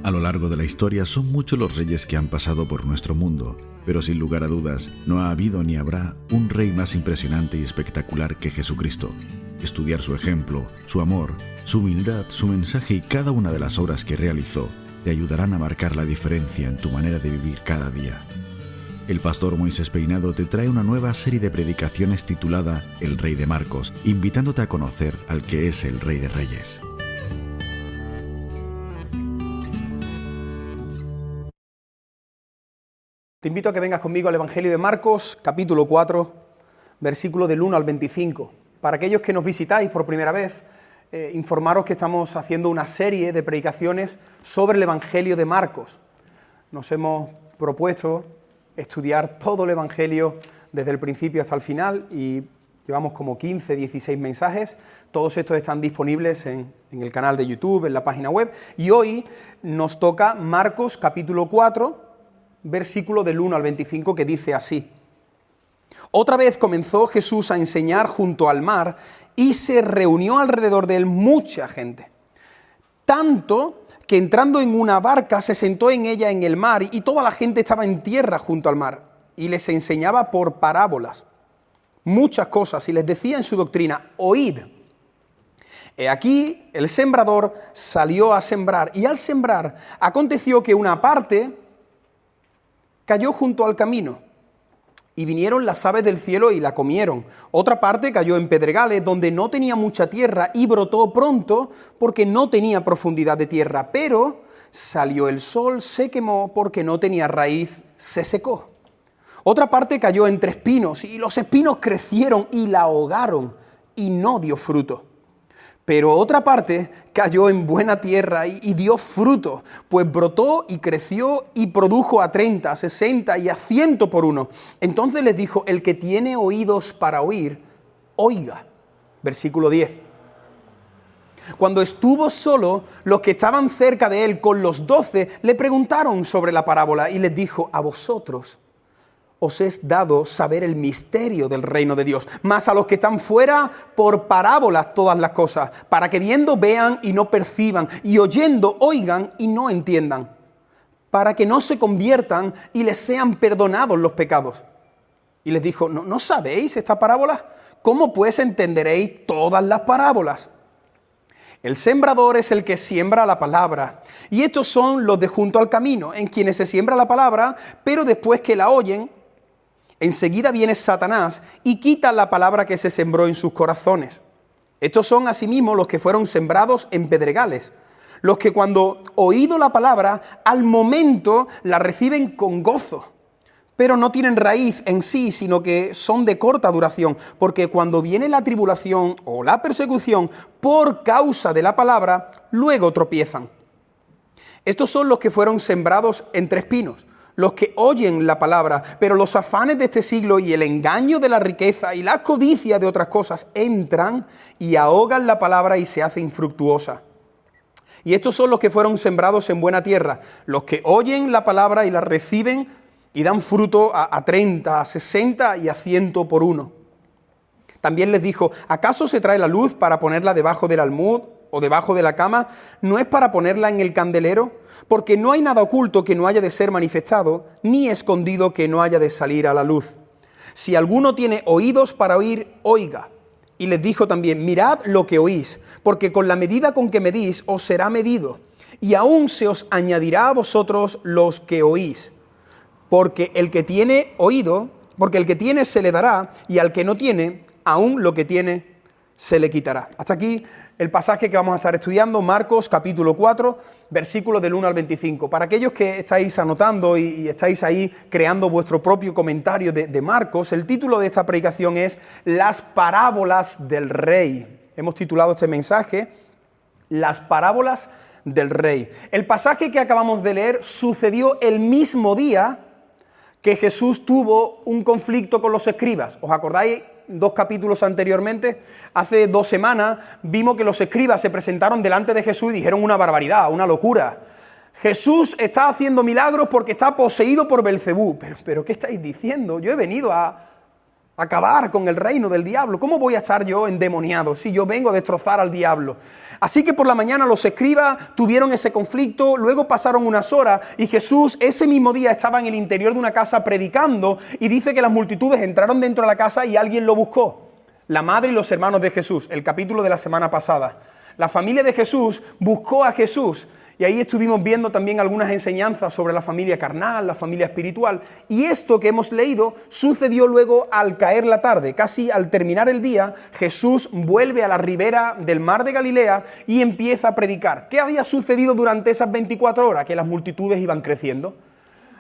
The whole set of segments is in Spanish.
A lo largo de la historia son muchos los reyes que han pasado por nuestro mundo, pero sin lugar a dudas no ha habido ni habrá un rey más impresionante y espectacular que Jesucristo. Estudiar su ejemplo, su amor, su humildad, su mensaje y cada una de las obras que realizó te ayudarán a marcar la diferencia en tu manera de vivir cada día. El pastor Moisés Peinado te trae una nueva serie de predicaciones titulada El Rey de Marcos, invitándote a conocer al que es el Rey de Reyes. Te invito a que vengas conmigo al Evangelio de Marcos, capítulo 4, versículo del 1 al 25. Para aquellos que nos visitáis por primera vez, informaros que estamos haciendo una serie de predicaciones sobre el Evangelio de Marcos. Nos hemos propuesto estudiar todo el Evangelio desde el principio hasta el final y llevamos como 15, 16 mensajes. Todos estos están disponibles en el canal de YouTube, en la página web. Y hoy nos toca Marcos, capítulo 4, versículo del 1 al 25, que dice así: Otra vez comenzó Jesús a enseñar junto al mar y se reunió alrededor de él mucha gente. Tanto que entrando en una barca se sentó en ella en el mar y toda la gente estaba en tierra junto al mar y les enseñaba por parábolas muchas cosas y les decía en su doctrina: oíd. He aquí el sembrador salió a sembrar y al sembrar aconteció que una parte cayó junto al camino, y vinieron las aves del cielo y la comieron. Otra parte cayó en pedregales, donde no tenía mucha tierra, y brotó pronto, porque no tenía profundidad de tierra. Pero salió el sol, se quemó, porque no tenía raíz, se secó. Otra parte cayó entre espinos, y los espinos crecieron y la ahogaron, y no dio fruto. Pero otra parte cayó en buena tierra y dio fruto, pues brotó y creció y produjo a 30, a 60 y a 100 por uno. Entonces les dijo: el que tiene oídos para oír, oiga. Versículo 10. Cuando estuvo solo, los que estaban cerca de él con los 12 le preguntaron sobre la parábola y les dijo: a vosotros os es dado saber el misterio del reino de Dios, mas a los que están fuera por parábolas todas las cosas, para que viendo vean y no perciban, y oyendo oigan y no entiendan, para que no se conviertan y les sean perdonados los pecados. Y les dijo: ¿No sabéis esta parábola? ¿Cómo pues entenderéis todas las parábolas? El sembrador es el que siembra la palabra, y estos son los de junto al camino, en quienes se siembra la palabra, pero después que la oyen, enseguida viene Satanás y quita la palabra que se sembró en sus corazones. Estos son asimismo los que fueron sembrados en pedregales, los que cuando oído la palabra, al momento la reciben con gozo, pero no tienen raíz en sí, sino que son de corta duración, porque cuando viene la tribulación o la persecución por causa de la palabra, luego tropiezan. Estos son los que fueron sembrados entre espinos, los que oyen la palabra, pero los afanes de este siglo y el engaño de la riqueza y la codicia de otras cosas entran y ahogan la palabra y se hace infructuosa. Y estos son los que fueron sembrados en buena tierra, los que oyen la palabra y la reciben y dan fruto a 30, a 60 y a 100 por uno. También les dijo: ¿acaso se trae la luz para ponerla debajo del almud o debajo de la cama? ¿No es para ponerla en el candelero? Porque no hay nada oculto que no haya de ser manifestado, ni escondido que no haya de salir a la luz. Si alguno tiene oídos para oír, oiga. Y les dijo también: mirad lo que oís, porque con la medida con que medís os será medido, y aún se os añadirá a vosotros los que oís. Porque el que tiene oído, porque el que tiene se le dará, y al que no tiene, aún lo que tiene se le quitará. Hasta aquí el pasaje que vamos a estar estudiando, Marcos capítulo 4, versículos del 1 al 25. Para aquellos que estáis anotando y estáis ahí creando vuestro propio comentario de Marcos, el título de esta predicación es Las parábolas del rey. Hemos titulado este mensaje Las parábolas del rey. El pasaje que acabamos de leer sucedió el mismo día que Jesús tuvo un conflicto con los escribas. ¿Os acordáis? 2 capítulos anteriormente, hace 2 semanas, vimos que los escribas se presentaron delante de Jesús y dijeron una barbaridad, una locura. Jesús está haciendo milagros porque está poseído por Belcebú. Pero ¿qué estáis diciendo? Yo he venido a acabar con el reino del diablo. ¿Cómo voy a estar yo endemoniado si yo vengo a destrozar al diablo? Así que por la mañana los escribas tuvieron ese conflicto, luego pasaron unas horas y Jesús ese mismo día estaba en el interior de una casa predicando y dice que las multitudes entraron dentro de la casa y alguien lo buscó. La madre y los hermanos de Jesús, el capítulo de la semana pasada. La familia de Jesús buscó a Jesús. Y ahí estuvimos viendo también algunas enseñanzas sobre la familia carnal, la familia espiritual. Y esto que hemos leído sucedió luego al caer la tarde. Casi al terminar el día, Jesús vuelve a la ribera del mar de Galilea y empieza a predicar. ¿Qué había sucedido durante esas 24 horas? Que las multitudes iban creciendo.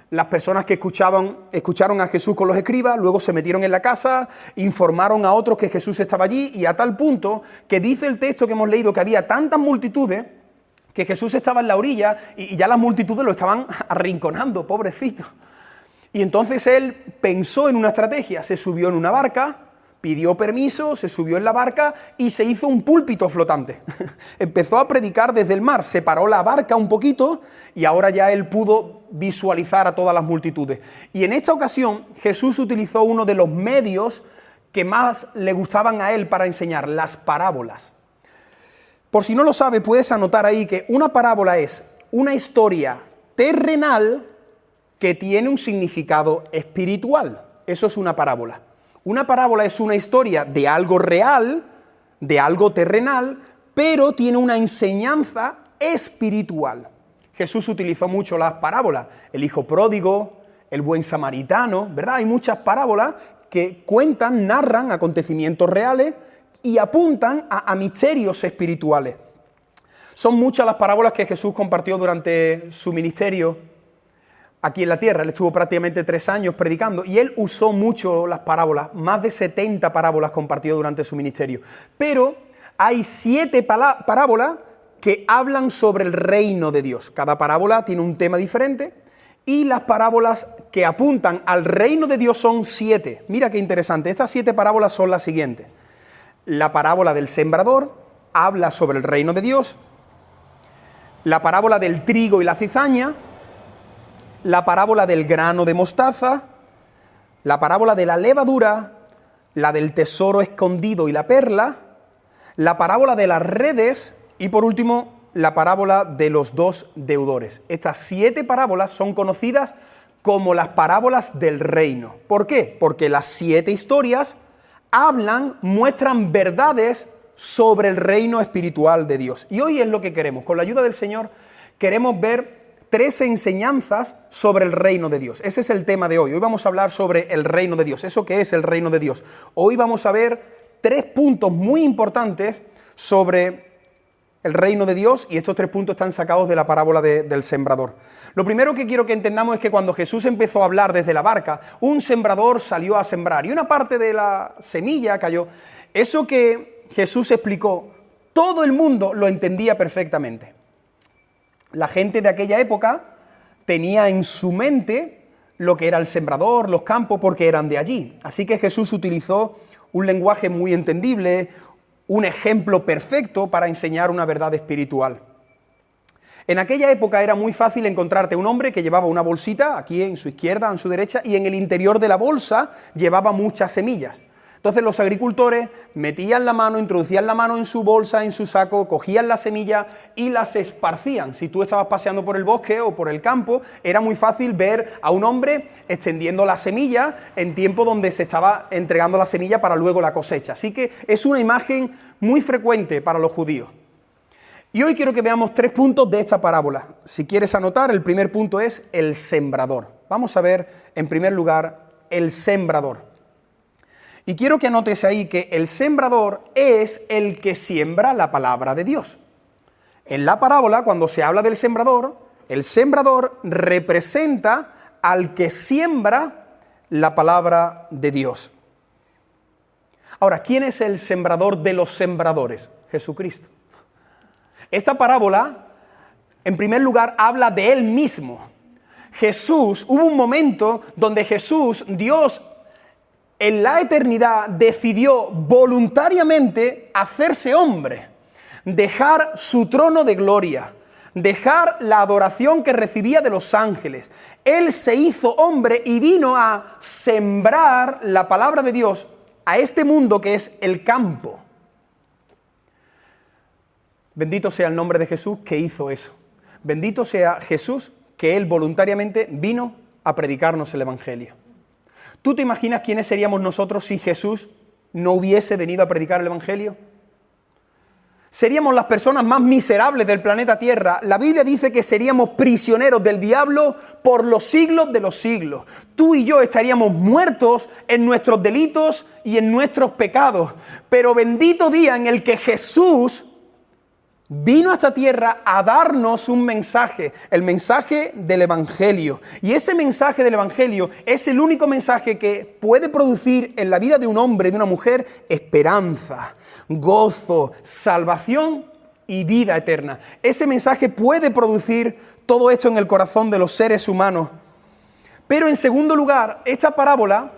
Las personas que escucharon a Jesús con los escribas, luego se metieron en la casa, informaron a otros que Jesús estaba allí y a tal punto que dice el texto que hemos leído que había tantas multitudes que Jesús estaba en la orilla y ya las multitudes lo estaban arrinconando, pobrecito. Y entonces él pensó en una estrategia, se subió en una barca, pidió permiso, se subió en la barca y se hizo un púlpito flotante. Empezó a predicar desde el mar, separó la barca un poquito y ahora ya él pudo visualizar a todas las multitudes. Y en esta ocasión Jesús utilizó uno de los medios que más le gustaban a él para enseñar, las parábolas. Por si no lo sabe, puedes anotar ahí que una parábola es una historia terrenal que tiene un significado espiritual. Eso es una parábola. Una parábola es una historia de algo real, de algo terrenal, pero tiene una enseñanza espiritual. Jesús utilizó mucho las parábolas, el hijo pródigo, el buen samaritano, ¿verdad? Hay muchas parábolas que cuentan, narran acontecimientos reales y apuntan a misterios espirituales. Son muchas las parábolas que Jesús compartió durante su ministerio aquí en la tierra. Él estuvo prácticamente 3 años predicando y él usó mucho las parábolas. Más de 70 parábolas compartió durante su ministerio. Pero hay 7 parábolas que hablan sobre el reino de Dios. Cada parábola tiene un tema diferente y las parábolas que apuntan al reino de Dios son 7. Mira qué interesante. Estas 7 parábolas son las siguientes. La parábola del sembrador habla sobre el reino de Dios. La parábola del trigo y la cizaña. La parábola del grano de mostaza. La parábola de la levadura. La del tesoro escondido y la perla. La parábola de las redes. Y por último, la parábola de los 2 deudores. Estas 7 parábolas son conocidas como las parábolas del reino. ¿Por qué? Porque las 7 historias muestran verdades sobre el reino espiritual de Dios. Y hoy es lo que queremos. Con la ayuda del Señor queremos ver 3 enseñanzas sobre el reino de Dios. Ese es el tema de hoy. Hoy vamos a hablar sobre el reino de Dios. ¿Eso qué es el reino de Dios? Hoy vamos a ver 3 puntos muy importantes sobre el reino de Dios y estos 3 puntos están sacados de la parábola del sembrador. Lo primero que quiero que entendamos es que cuando Jesús empezó a hablar desde la barca, un sembrador salió a sembrar y una parte de la semilla cayó. Eso que Jesús explicó, todo el mundo lo entendía perfectamente. La gente de aquella época tenía en su mente lo que era el sembrador, los campos, porque eran de allí. Así que Jesús utilizó un lenguaje muy entendible, un ejemplo perfecto para enseñar una verdad espiritual. En aquella época era muy fácil encontrarte un hombre que llevaba una bolsita aquí en su izquierda, en su derecha, y en el interior de la bolsa llevaba muchas semillas. Entonces los agricultores metían la mano, introducían la mano en su bolsa, en su saco, cogían la semilla y las esparcían. Si tú estabas paseando por el bosque o por el campo, era muy fácil ver a un hombre extendiendo la semilla en tiempo donde se estaba entregando la semilla para luego la cosecha. Así que es una imagen muy frecuente para los judíos. Y hoy quiero que veamos 3 puntos de esta parábola. Si quieres anotar, el primer punto es el sembrador. Vamos a ver, en primer lugar, el sembrador. Y quiero que anotes ahí que el sembrador es el que siembra la palabra de Dios. En la parábola, cuando se habla del sembrador, el sembrador representa al que siembra la palabra de Dios. Ahora, ¿quién es el sembrador de los sembradores? Jesucristo. Esta parábola, en primer lugar, habla de Él mismo. Hubo un momento donde Jesús, Dios, en la eternidad decidió voluntariamente hacerse hombre, dejar su trono de gloria, dejar la adoración que recibía de los ángeles. Él se hizo hombre y vino a sembrar la palabra de Dios a este mundo que es el campo. Bendito sea el nombre de Jesús que hizo eso. Bendito sea Jesús que Él voluntariamente vino a predicarnos el Evangelio. ¿Tú te imaginas quiénes seríamos nosotros si Jesús no hubiese venido a predicar el Evangelio? Seríamos las personas más miserables del planeta Tierra. La Biblia dice que seríamos prisioneros del diablo por los siglos de los siglos. Tú y yo estaríamos muertos en nuestros delitos y en nuestros pecados. Pero bendito día en el que Jesús vino a esta tierra a darnos un mensaje, el mensaje del Evangelio. Y ese mensaje del Evangelio es el único mensaje que puede producir en la vida de un hombre y de una mujer esperanza, gozo, salvación y vida eterna. Ese mensaje puede producir todo esto en el corazón de los seres humanos. Pero en segundo lugar, esta parábola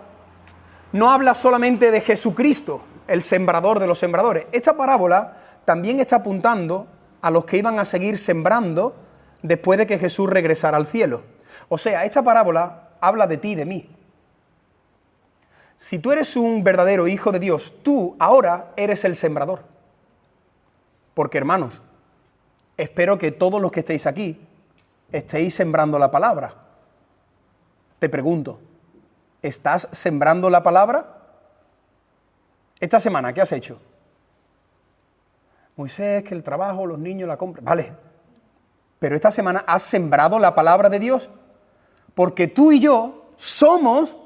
no habla solamente de Jesucristo, el sembrador de los sembradores. Esta parábola también está apuntando a los que iban a seguir sembrando después de que Jesús regresara al cielo. O sea, esta parábola habla de ti y de mí. Si tú eres un verdadero hijo de Dios, tú ahora eres el sembrador. Porque, hermanos, espero que todos los que estéis aquí estéis sembrando la palabra. Te pregunto, ¿estás sembrando la palabra? Esta semana, ¿qué has hecho? Moisés, que el trabajo, los niños, la compra. Vale, pero esta semana has sembrado la palabra de Dios. Porque tú y yo somos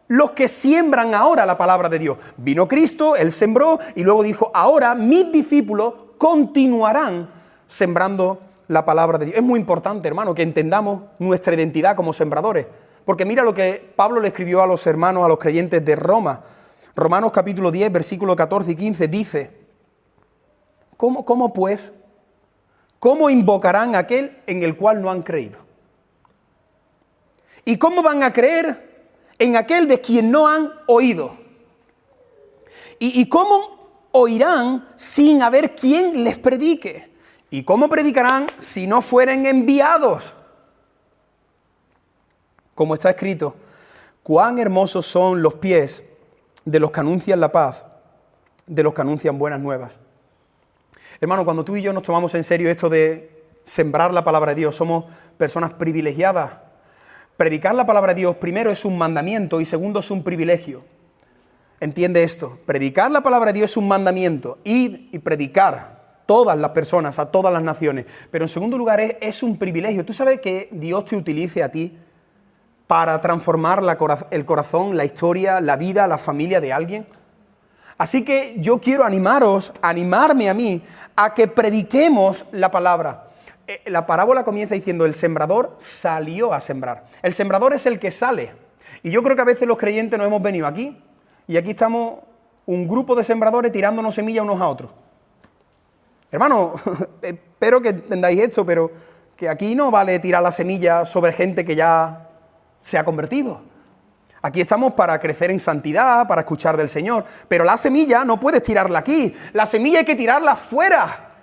los que siembran ahora la palabra de Dios. Vino Cristo, Él sembró y luego dijo, ahora mis discípulos continuarán sembrando la palabra de Dios. Es muy importante, hermano, que entendamos nuestra identidad como sembradores. Porque mira lo que Pablo le escribió a los hermanos, a los creyentes de Roma. Romanos capítulo 10, versículos 14 y 15 dice: ¿Cómo pues? ¿Cómo invocarán a aquel en el cual no han creído? ¿Y cómo van a creer en aquel de quien no han oído? ¿Y cómo oirán sin haber quien les predique? ¿Y cómo predicarán si no fueren enviados? Como está escrito, cuán hermosos son los pies de los que anuncian la paz, de los que anuncian buenas nuevas. Hermano, cuando tú y yo nos tomamos en serio esto de sembrar la palabra de Dios, somos personas privilegiadas. Predicar la palabra de Dios, primero, es un mandamiento y segundo, es un privilegio. Entiende esto, predicar la palabra de Dios es un mandamiento, ir y predicar todas las personas, a todas las naciones. Pero en segundo lugar, es un privilegio. ¿Tú sabes que Dios te utilice a ti para transformar el corazón, la historia, la vida, la familia de alguien? Así que yo quiero animarme a mí, a que prediquemos la palabra. La parábola comienza diciendo, el sembrador salió a sembrar. El sembrador es el que sale. Y yo creo que a veces los creyentes nos hemos venido aquí, y aquí estamos un grupo de sembradores tirándonos semillas unos a otros. Hermano, espero que entendáis esto, pero que aquí no vale tirar la semilla sobre gente que ya se ha convertido. Aquí estamos para crecer en santidad, para escuchar del Señor. Pero la semilla no puedes tirarla aquí. La semilla hay que tirarla fuera.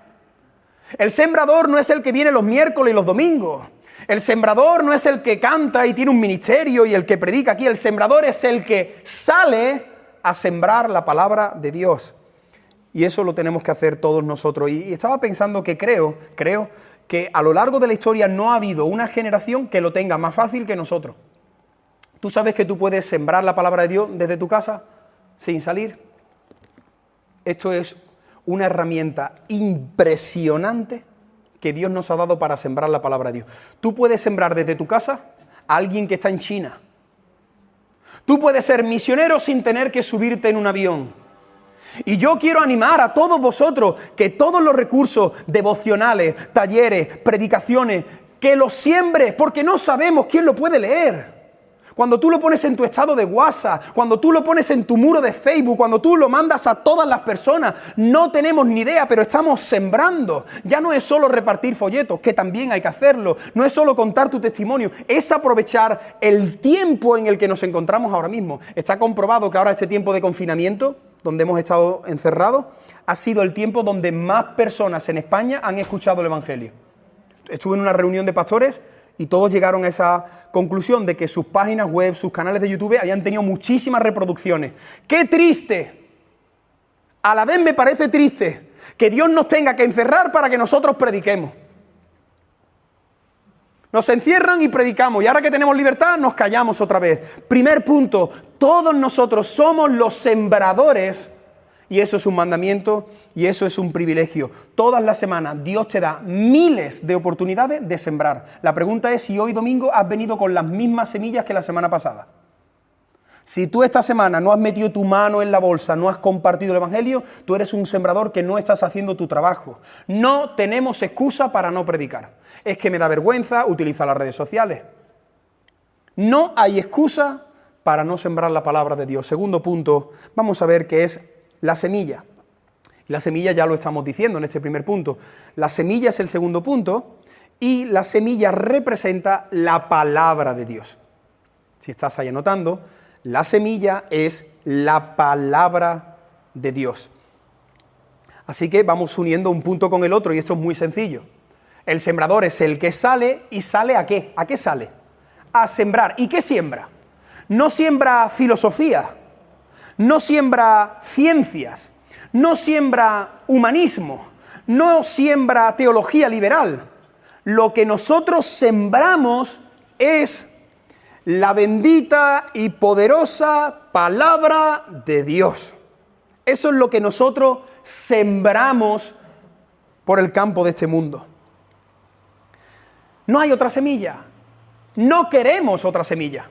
El sembrador no es el que viene los miércoles y los domingos. El sembrador no es el que canta y tiene un ministerio y el que predica aquí. El sembrador es el que sale a sembrar la palabra de Dios. Y eso lo tenemos que hacer todos nosotros. Y estaba pensando que creo que a lo largo de la historia no ha habido una generación que lo tenga más fácil que nosotros. ¿Tú sabes que tú puedes sembrar la palabra de Dios desde tu casa sin salir? Esto es una herramienta impresionante que Dios nos ha dado para sembrar la palabra de Dios. Tú puedes sembrar desde tu casa a alguien que está en China. Tú puedes ser misionero sin tener que subirte en un avión. Y yo quiero animar a todos vosotros que todos los recursos devocionales, talleres, predicaciones, que los siembres, porque no sabemos quién lo puede leer. Cuando tú lo pones en tu estado de WhatsApp, cuando tú lo pones en tu muro de Facebook, cuando tú lo mandas a todas las personas, no tenemos ni idea, pero estamos sembrando. Ya no es solo repartir folletos, que también hay que hacerlo. No es solo contar tu testimonio, es aprovechar el tiempo en el que nos encontramos ahora mismo. Está comprobado que ahora este tiempo de confinamiento, donde hemos estado encerrados, ha sido el tiempo donde más personas en España han escuchado el Evangelio. Estuve en una reunión de pastores y todos llegaron a esa conclusión de que sus páginas web, sus canales de YouTube habían tenido muchísimas reproducciones. ¡Qué triste! A la vez me parece triste que Dios nos tenga que encerrar para que nosotros prediquemos. Nos encierran y predicamos, y ahora que tenemos libertad nos callamos otra vez. Primer punto, todos nosotros somos los sembradores, y eso es un mandamiento y eso es un privilegio. Todas las semanas Dios te da miles de oportunidades de sembrar. La pregunta es si hoy domingo has venido con las mismas semillas que la semana pasada. Si tú esta semana no has metido tu mano en la bolsa, no has compartido el Evangelio, tú eres un sembrador que no estás haciendo tu trabajo. No tenemos excusa para no predicar. Es que me da vergüenza utilizar las redes sociales. No hay excusa para no sembrar la palabra de Dios. Segundo punto, vamos a ver qué es la semilla. Y la semilla ya lo estamos diciendo en este primer punto. La semilla es el segundo punto y la semilla representa la palabra de Dios. Si estás ahí anotando, la semilla es la palabra de Dios. Así que vamos uniendo un punto con el otro y esto es muy sencillo. El sembrador es el que sale y ¿sale a qué? ¿A qué sale? A sembrar. ¿Y qué siembra? No siembra filosofía, no siembra ciencias, no siembra humanismo, no siembra teología liberal. Lo que nosotros sembramos es la bendita y poderosa palabra de Dios. Eso es lo que nosotros sembramos por el campo de este mundo. No hay otra semilla. No queremos otra semilla.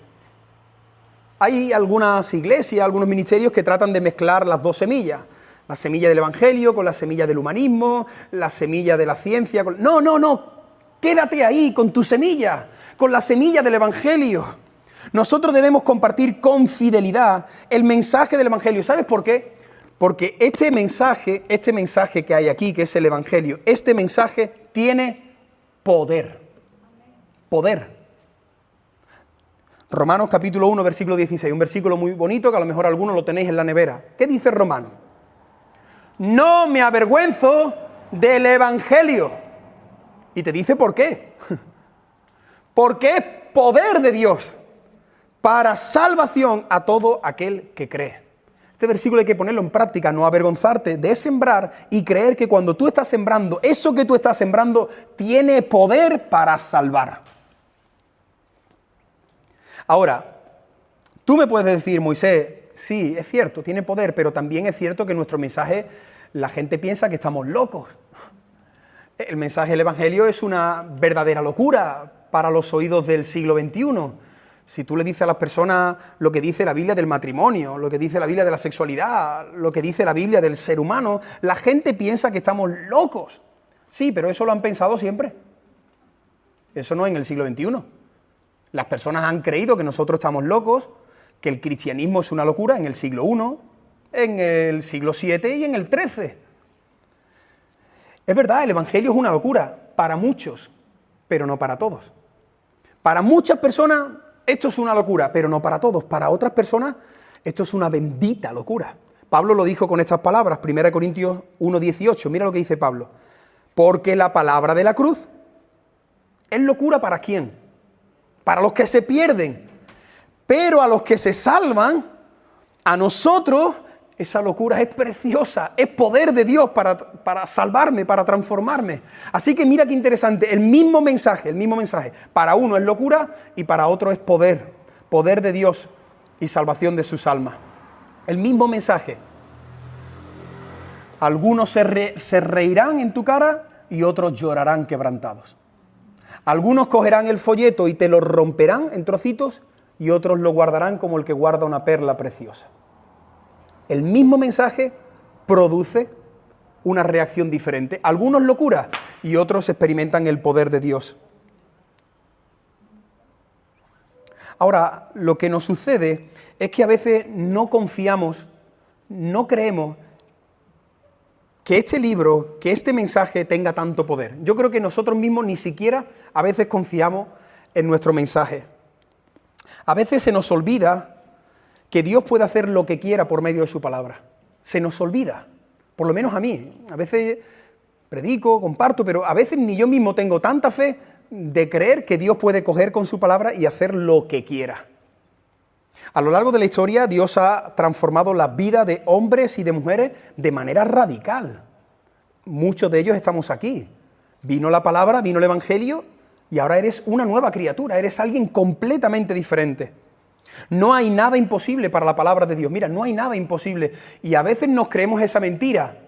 Hay algunas iglesias, algunos ministerios que tratan de mezclar las dos semillas. La semilla del Evangelio con la semilla del humanismo, la semilla de la ciencia. No. Quédate ahí con tu semilla, con la semilla del Evangelio. Nosotros debemos compartir con fidelidad el mensaje del Evangelio. ¿Sabes por qué? Porque este mensaje que hay aquí, que es el Evangelio, este mensaje tiene poder. Poder. Romanos capítulo 1, versículo 16, un versículo muy bonito que a lo mejor algunos lo tenéis en la nevera. ¿Qué dice Romanos? No me avergüenzo del Evangelio. Y te dice por qué. Porque es poder de Dios para salvación a todo aquel que cree. Este versículo hay que ponerlo en práctica, no avergonzarte de sembrar y creer que cuando tú estás sembrando, eso que tú estás sembrando tiene poder para salvar. Ahora, tú me puedes decir, Moisés, sí, es cierto, tiene poder, pero también es cierto que nuestro mensaje, la gente piensa que estamos locos. El mensaje del Evangelio es una verdadera locura para los oídos del siglo XXI. Si tú le dices a las personas lo que dice la Biblia del matrimonio, lo que dice la Biblia de la sexualidad, lo que dice la Biblia del ser humano, la gente piensa que estamos locos. Sí, pero eso lo han pensado siempre. Eso no en el siglo XXI. Las personas han creído que nosotros estamos locos, que el cristianismo es una locura en el siglo I, en el siglo VII y en el XIII. Es verdad, el Evangelio es una locura para muchos, pero no para todos. Para muchas personas esto es una locura, pero no para todos. Para otras personas esto es una bendita locura. Pablo lo dijo con estas palabras, 1 Corintios 1:18. Mira lo que dice Pablo. Porque la palabra de la cruz es locura ¿para quién? Para los que se pierden. Pero a los que se salvan, a nosotros, esa locura es preciosa, es poder de Dios para salvarme, para transformarme. Así que mira qué interesante, el mismo mensaje, para uno es locura y para otro es poder de Dios y salvación de sus almas. El mismo mensaje. Algunos se reirán en tu cara y otros llorarán quebrantados. Algunos cogerán el folleto y te lo romperán en trocitos y otros lo guardarán como el que guarda una perla preciosa. El mismo mensaje produce una reacción diferente. Algunos locura y otros experimentan el poder de Dios. Ahora, lo que nos sucede es que a veces no confiamos, no creemos que este libro, que este mensaje tenga tanto poder. Yo creo que nosotros mismos ni siquiera a veces confiamos en nuestro mensaje. A veces se nos olvida que Dios puede hacer lo que quiera por medio de su palabra. Se nos olvida, por lo menos a mí. A veces predico, comparto, pero a veces ni yo mismo tengo tanta fe de creer que Dios puede coger con su palabra y hacer lo que quiera. A lo largo de la historia, Dios ha transformado la vida de hombres y de mujeres de manera radical. Muchos de ellos estamos aquí. Vino la palabra, vino el Evangelio, y ahora eres una nueva criatura, eres alguien completamente diferente. No hay nada imposible para la palabra de Dios. Mira, no hay nada imposible. Y a veces nos creemos esa mentira.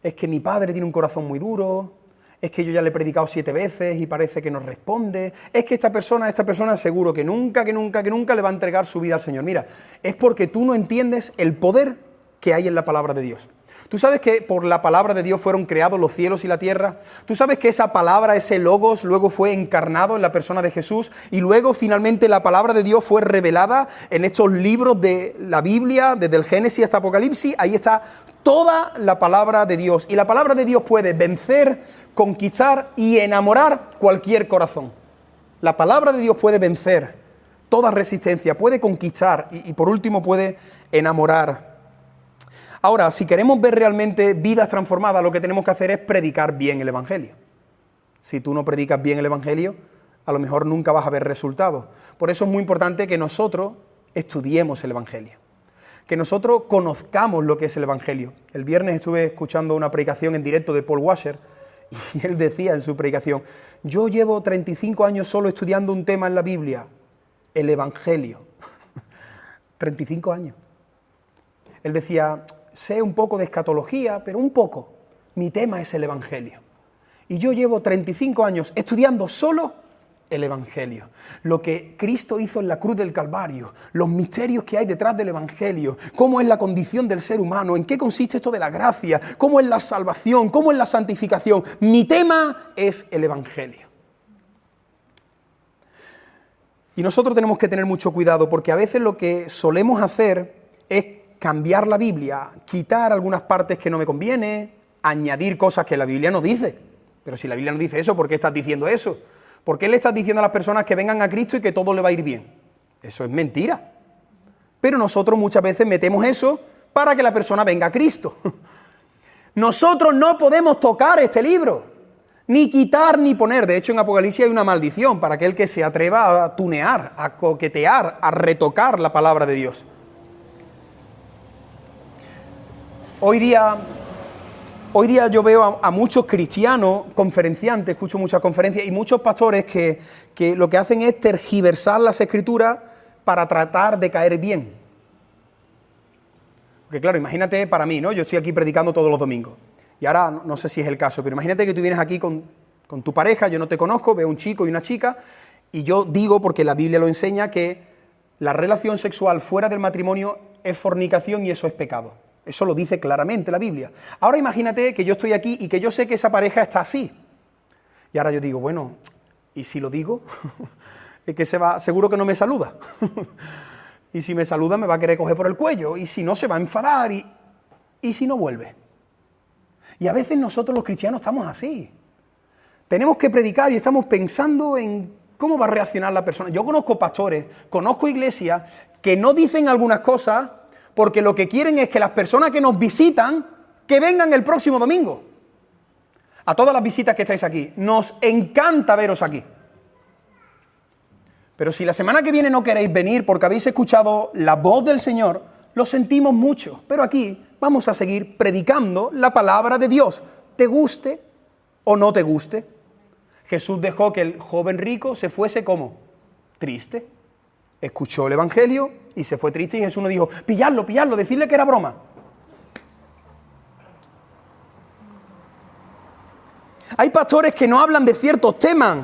Es que mi padre tiene un corazón muy duro, es que yo ya le he predicado 7 veces y parece que no responde, es que esta persona seguro que nunca le va a entregar su vida al Señor. Mira, es porque tú no entiendes el poder que hay en la palabra de Dios. ¿Tú sabes que por la palabra de Dios fueron creados los cielos y la tierra? ¿Tú sabes que esa palabra, ese logos, luego fue encarnado en la persona de Jesús? Y luego finalmente la palabra de Dios fue revelada en estos libros de la Biblia, desde el Génesis hasta Apocalipsis. Ahí está toda la palabra de Dios. Y la palabra de Dios puede vencer, conquistar y enamorar cualquier corazón. La palabra de Dios puede vencer toda resistencia, puede conquistar y por último puede enamorar. Ahora, si queremos ver realmente vidas transformadas, lo que tenemos que hacer es predicar bien el Evangelio. Si tú no predicas bien el Evangelio, a lo mejor nunca vas a ver resultados. Por eso es muy importante que nosotros estudiemos el Evangelio, que nosotros conozcamos lo que es el Evangelio. El viernes estuve escuchando una predicación en directo de Paul Washer y él decía en su predicación: yo llevo 35 años solo estudiando un tema en la Biblia, el Evangelio. 35 años. Él decía: sé un poco de escatología, pero un poco. Mi tema es el Evangelio. Y yo llevo 35 años estudiando solo el Evangelio. Lo que Cristo hizo en la cruz del Calvario, los misterios que hay detrás del Evangelio, cómo es la condición del ser humano, en qué consiste esto de la gracia, cómo es la salvación, cómo es la santificación. Mi tema es el Evangelio. Y nosotros tenemos que tener mucho cuidado, porque a veces lo que solemos hacer es cambiar la Biblia, quitar algunas partes que no me conviene, añadir cosas que la Biblia no dice. Pero si la Biblia no dice eso, ¿por qué estás diciendo eso? ¿Por qué le estás diciendo a las personas que vengan a Cristo y que todo le va a ir bien? Eso es mentira. Pero nosotros muchas veces metemos eso para que la persona venga a Cristo. Nosotros no podemos tocar este libro, ni quitar ni poner. De hecho, en Apocalipsis hay una maldición para aquel que se atreva a tunear, a coquetear, a retocar la palabra de Dios. Hoy día yo veo a muchos cristianos conferenciantes, escucho muchas conferencias, y muchos pastores que lo que hacen es tergiversar las Escrituras para tratar de caer bien. Porque claro, imagínate para mí, ¿no? Yo estoy aquí predicando todos los domingos, y ahora no sé si es el caso, pero imagínate que tú vienes aquí con tu pareja, yo no te conozco, veo un chico y una chica, y yo digo, porque la Biblia lo enseña, que la relación sexual fuera del matrimonio es fornicación y eso es pecado. Eso lo dice claramente la Biblia. Ahora imagínate que yo estoy aquí y que yo sé que esa pareja está así. Y ahora yo digo, bueno, ¿y si lo digo? Es que seguro que no me saluda. Y si me saluda me va a querer coger por el cuello. Y si no, se va a enfadar. Y si no vuelve. Y a veces nosotros los cristianos estamos así. Tenemos que predicar y estamos pensando en cómo va a reaccionar la persona. Yo conozco pastores, conozco iglesias que no dicen algunas cosas porque lo que quieren es que las personas que nos visitan, que vengan el próximo domingo. A todas las visitas que estáis aquí, nos encanta veros aquí. Pero si la semana que viene no queréis venir porque habéis escuchado la voz del Señor, lo sentimos mucho. Pero aquí vamos a seguir predicando la palabra de Dios, te guste o no te guste. Jesús dejó que el joven rico se fuese ¿cómo? Triste. Escuchó el Evangelio y se fue triste, y Jesús no dijo, pilladlo, decirle que era broma. Hay pastores que no hablan de ciertos temas,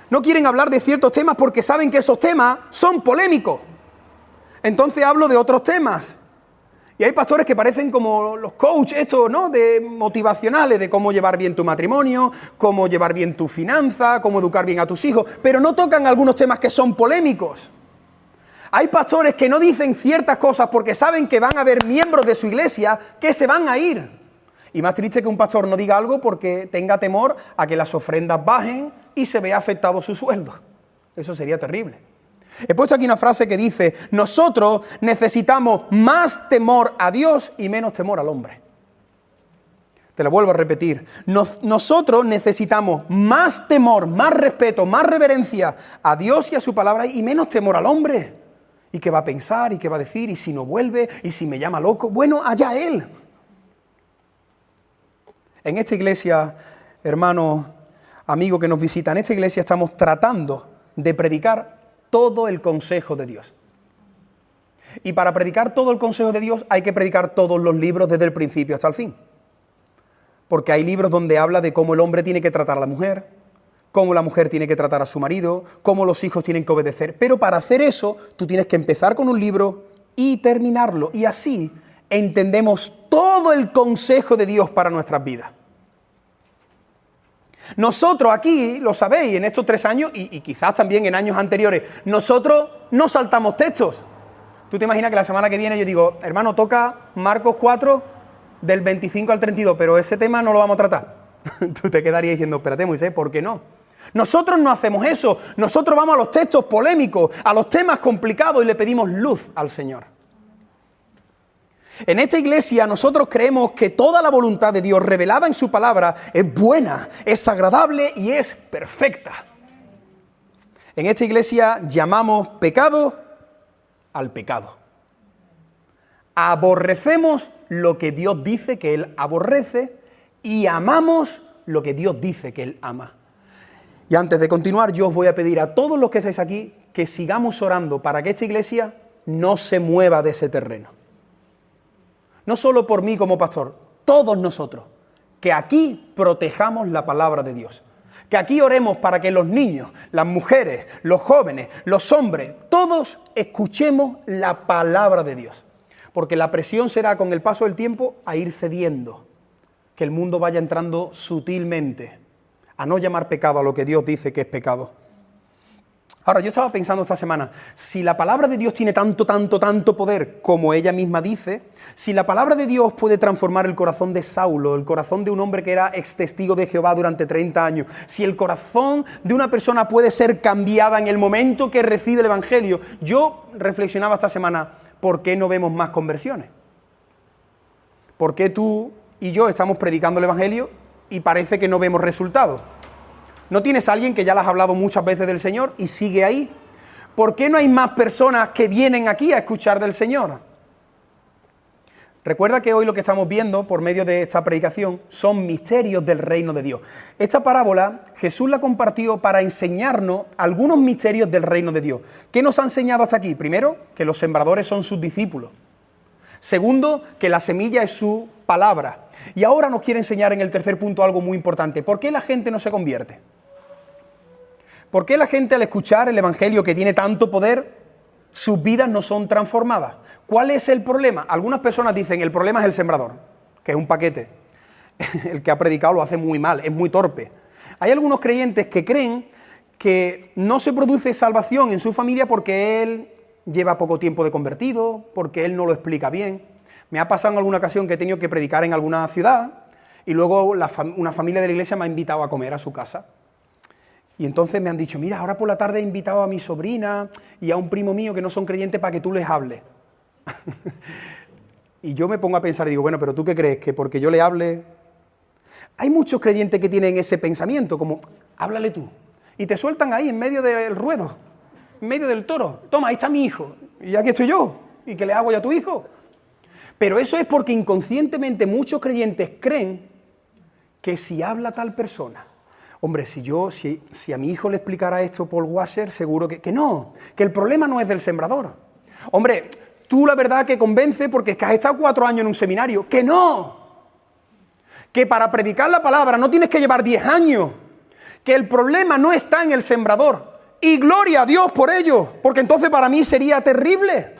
no quieren hablar de ciertos temas porque saben que esos temas son polémicos. Entonces hablo de otros temas. Y hay pastores que parecen como los coaches estos, ¿no? De motivacionales, de cómo llevar bien tu matrimonio, cómo llevar bien tu finanza, cómo educar bien a tus hijos, pero no tocan algunos temas que son polémicos. Hay pastores que no dicen ciertas cosas porque saben que van a haber miembros de su iglesia que se van a ir. Y más triste que un pastor no diga algo porque tenga temor a que las ofrendas bajen y se vea afectado su sueldo. Eso sería terrible. He puesto aquí una frase que dice, nosotros necesitamos más temor a Dios y menos temor al hombre. Te lo vuelvo a repetir. Nosotros necesitamos más temor, más respeto, más reverencia a Dios y a su palabra y menos temor al hombre. ¿Y qué va a pensar? ¿Y qué va a decir? ¿Y si no vuelve? ¿Y si me llama loco? Bueno, allá él. En esta iglesia, hermano, amigo que nos visita, en esta iglesia estamos tratando de predicar todo el consejo de Dios. Y para predicar todo el consejo de Dios hay que predicar todos los libros desde el principio hasta el fin. Porque hay libros donde habla de cómo el hombre tiene que tratar a la mujer, cómo la mujer tiene que tratar a su marido, cómo los hijos tienen que obedecer. Pero para hacer eso, tú tienes que empezar con un libro y terminarlo. Y así entendemos todo el consejo de Dios para nuestras vidas. Nosotros aquí, lo sabéis, en estos 3 años, y quizás también en años anteriores, nosotros no saltamos textos. Tú te imaginas que la semana que viene yo digo, hermano, toca Marcos 4, del 25 al 32, pero ese tema no lo vamos a tratar. Tú te quedarías diciendo, espérate, Moisés, ¿por qué no? Nosotros no hacemos eso. Nosotros vamos a los textos polémicos, a los temas complicados y le pedimos luz al Señor. En esta iglesia nosotros creemos que toda la voluntad de Dios revelada en su palabra es buena, es agradable y es perfecta. En esta iglesia llamamos pecado al pecado. Aborrecemos lo que Dios dice que Él aborrece y amamos lo que Dios dice que Él ama. Y antes de continuar, yo os voy a pedir a todos los que estáis aquí que sigamos orando para que esta iglesia no se mueva de ese terreno. No solo por mí como pastor, todos nosotros, que aquí protejamos la palabra de Dios. Que aquí oremos para que los niños, las mujeres, los jóvenes, los hombres, todos escuchemos la palabra de Dios. Porque la presión será con el paso del tiempo a ir cediendo, que el mundo vaya entrando sutilmente, a no llamar pecado a lo que Dios dice que es pecado. Ahora, yo estaba pensando esta semana, si la palabra de Dios tiene tanto poder como ella misma dice, si la palabra de Dios puede transformar el corazón de Saulo, el corazón de un hombre que era ex testigo de Jehová durante 30 años, si el corazón de una persona puede ser cambiada en el momento que recibe el Evangelio, yo reflexionaba esta semana, ¿por qué no vemos más conversiones? ¿Por qué tú y yo estamos predicando el Evangelio y parece que no vemos resultados? ¿No tienes a alguien que ya le has hablado muchas veces del Señor y sigue ahí? ¿Por qué no hay más personas que vienen aquí a escuchar del Señor? Recuerda que hoy lo que estamos viendo por medio de esta predicación son misterios del reino de Dios. Esta parábola Jesús la compartió para enseñarnos algunos misterios del reino de Dios. ¿Qué nos ha enseñado hasta aquí? Primero, que los sembradores son sus discípulos. Segundo, que la semilla es su palabra. Y ahora nos quiere enseñar en el tercer punto algo muy importante. ¿Por qué la gente no se convierte? ¿Por qué la gente al escuchar el Evangelio que tiene tanto poder, sus vidas no son transformadas? ¿Cuál es el problema? Algunas personas dicen, el problema es el sembrador, que es un paquete. El que ha predicado lo hace muy mal, es muy torpe. Hay algunos creyentes que creen que no se produce salvación en su familia porque él lleva poco tiempo de convertido, porque él no lo explica bien. Me ha pasado en alguna ocasión que he tenido que predicar en alguna ciudad y luego una familia de la iglesia me ha invitado a comer a su casa. Y entonces me han dicho, mira, ahora por la tarde he invitado a mi sobrina y a un primo mío que no son creyentes para que tú les hables. Y yo me pongo a pensar y digo, bueno, pero ¿tú qué crees? ¿Que porque yo le hable? Hay muchos creyentes que tienen ese pensamiento, como, háblale tú. Y te sueltan ahí en medio del ruedo, en medio del toro. Toma, ahí está mi hijo. Y aquí estoy yo. ¿Y qué le hago yo a tu hijo? Pero eso es porque inconscientemente muchos creyentes creen que si habla tal persona, hombre, si a mi hijo le explicara esto por WhatsApp, seguro que no, que el problema no es del sembrador. Hombre, tú la verdad que convence porque es que has estado 4 años en un seminario, que no, que para predicar la palabra no tienes que llevar 10 años, que el problema no está en el sembrador, y gloria a Dios por ello, porque entonces para mí sería terrible.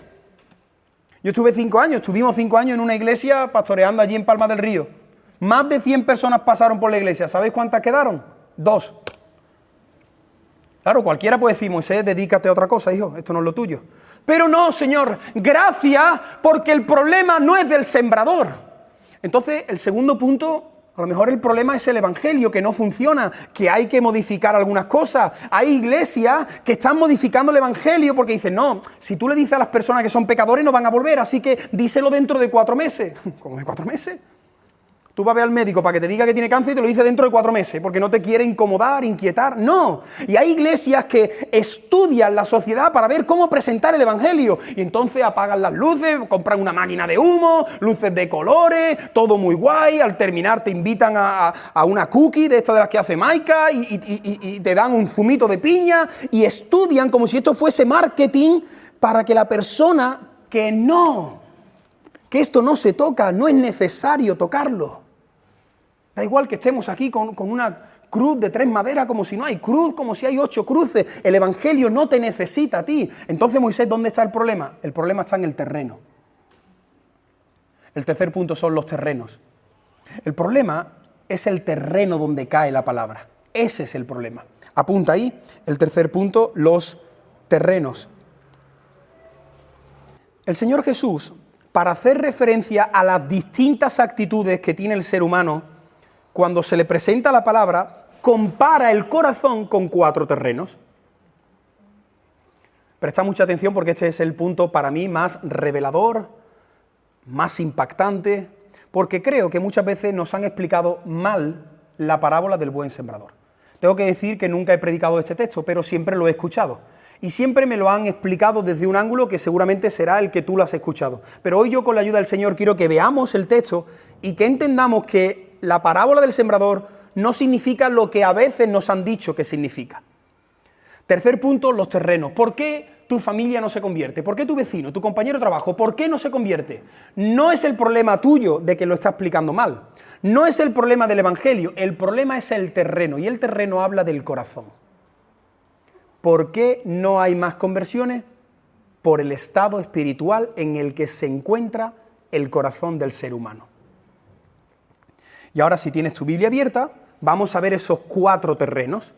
Yo estuvimos 5 años en una iglesia pastoreando allí en Palma del Río. Más de 100 personas pasaron por la iglesia. ¿Sabéis cuántas quedaron? 2. Claro, cualquiera puede decir, Moisés, dedícate a otra cosa, hijo, esto no es lo tuyo. Pero no, Señor, gracias, porque el problema no es del sembrador. Entonces, el segundo punto, a lo mejor el problema es el Evangelio, que no funciona, que hay que modificar algunas cosas. Hay iglesias que están modificando el Evangelio porque dicen, no, si tú le dices a las personas que son pecadores no van a volver, así que díselo dentro de 4 meses. ¿Cómo de 4 meses? Tú vas a ver al médico para que te diga que tiene cáncer y te lo dice dentro de 4 meses, porque no te quiere incomodar, inquietar. No. Y hay iglesias que estudian la sociedad para ver cómo presentar el evangelio. Y entonces apagan las luces, compran una máquina de humo, luces de colores, todo muy guay. Al terminar te invitan a una cookie de estas de las que hace Maika y te dan un zumito de piña y estudian como si esto fuese marketing para que la persona que esto no se toca, no es necesario tocarlo. Da igual que estemos aquí con una cruz de 3 maderas, como si no hay cruz, como si hay 8 cruces. El evangelio no te necesita a ti. Entonces, Moisés, ¿dónde está el problema? El problema está en el terreno. El tercer punto son los terrenos. El problema es el terreno donde cae la palabra. Ese es el problema. Apunta ahí el tercer punto, los terrenos. El Señor Jesús, para hacer referencia a las distintas actitudes que tiene el ser humano, cuando se le presenta la palabra, compara el corazón con 4 terrenos. Presta mucha atención porque este es el punto para mí más revelador, más impactante, porque creo que muchas veces nos han explicado mal la parábola del buen sembrador. Tengo que decir que nunca he predicado este texto, pero siempre lo he escuchado. Y siempre me lo han explicado desde un ángulo que seguramente será el que tú lo has escuchado. Pero hoy yo, con la ayuda del Señor, quiero que veamos el texto y que entendamos que la parábola del sembrador no significa lo que a veces nos han dicho que significa. Tercer punto, los terrenos. ¿Por qué tu familia no se convierte? ¿Por qué tu vecino, tu compañero de trabajo, por qué no se convierte? No es el problema tuyo de que lo está explicando mal. No es el problema del evangelio. El problema es el terreno. Y el terreno habla del corazón. ¿Por qué no hay más conversiones? Por el estado espiritual en el que se encuentra el corazón del ser humano. Y ahora, si tienes tu Biblia abierta, vamos a ver esos 4 terrenos.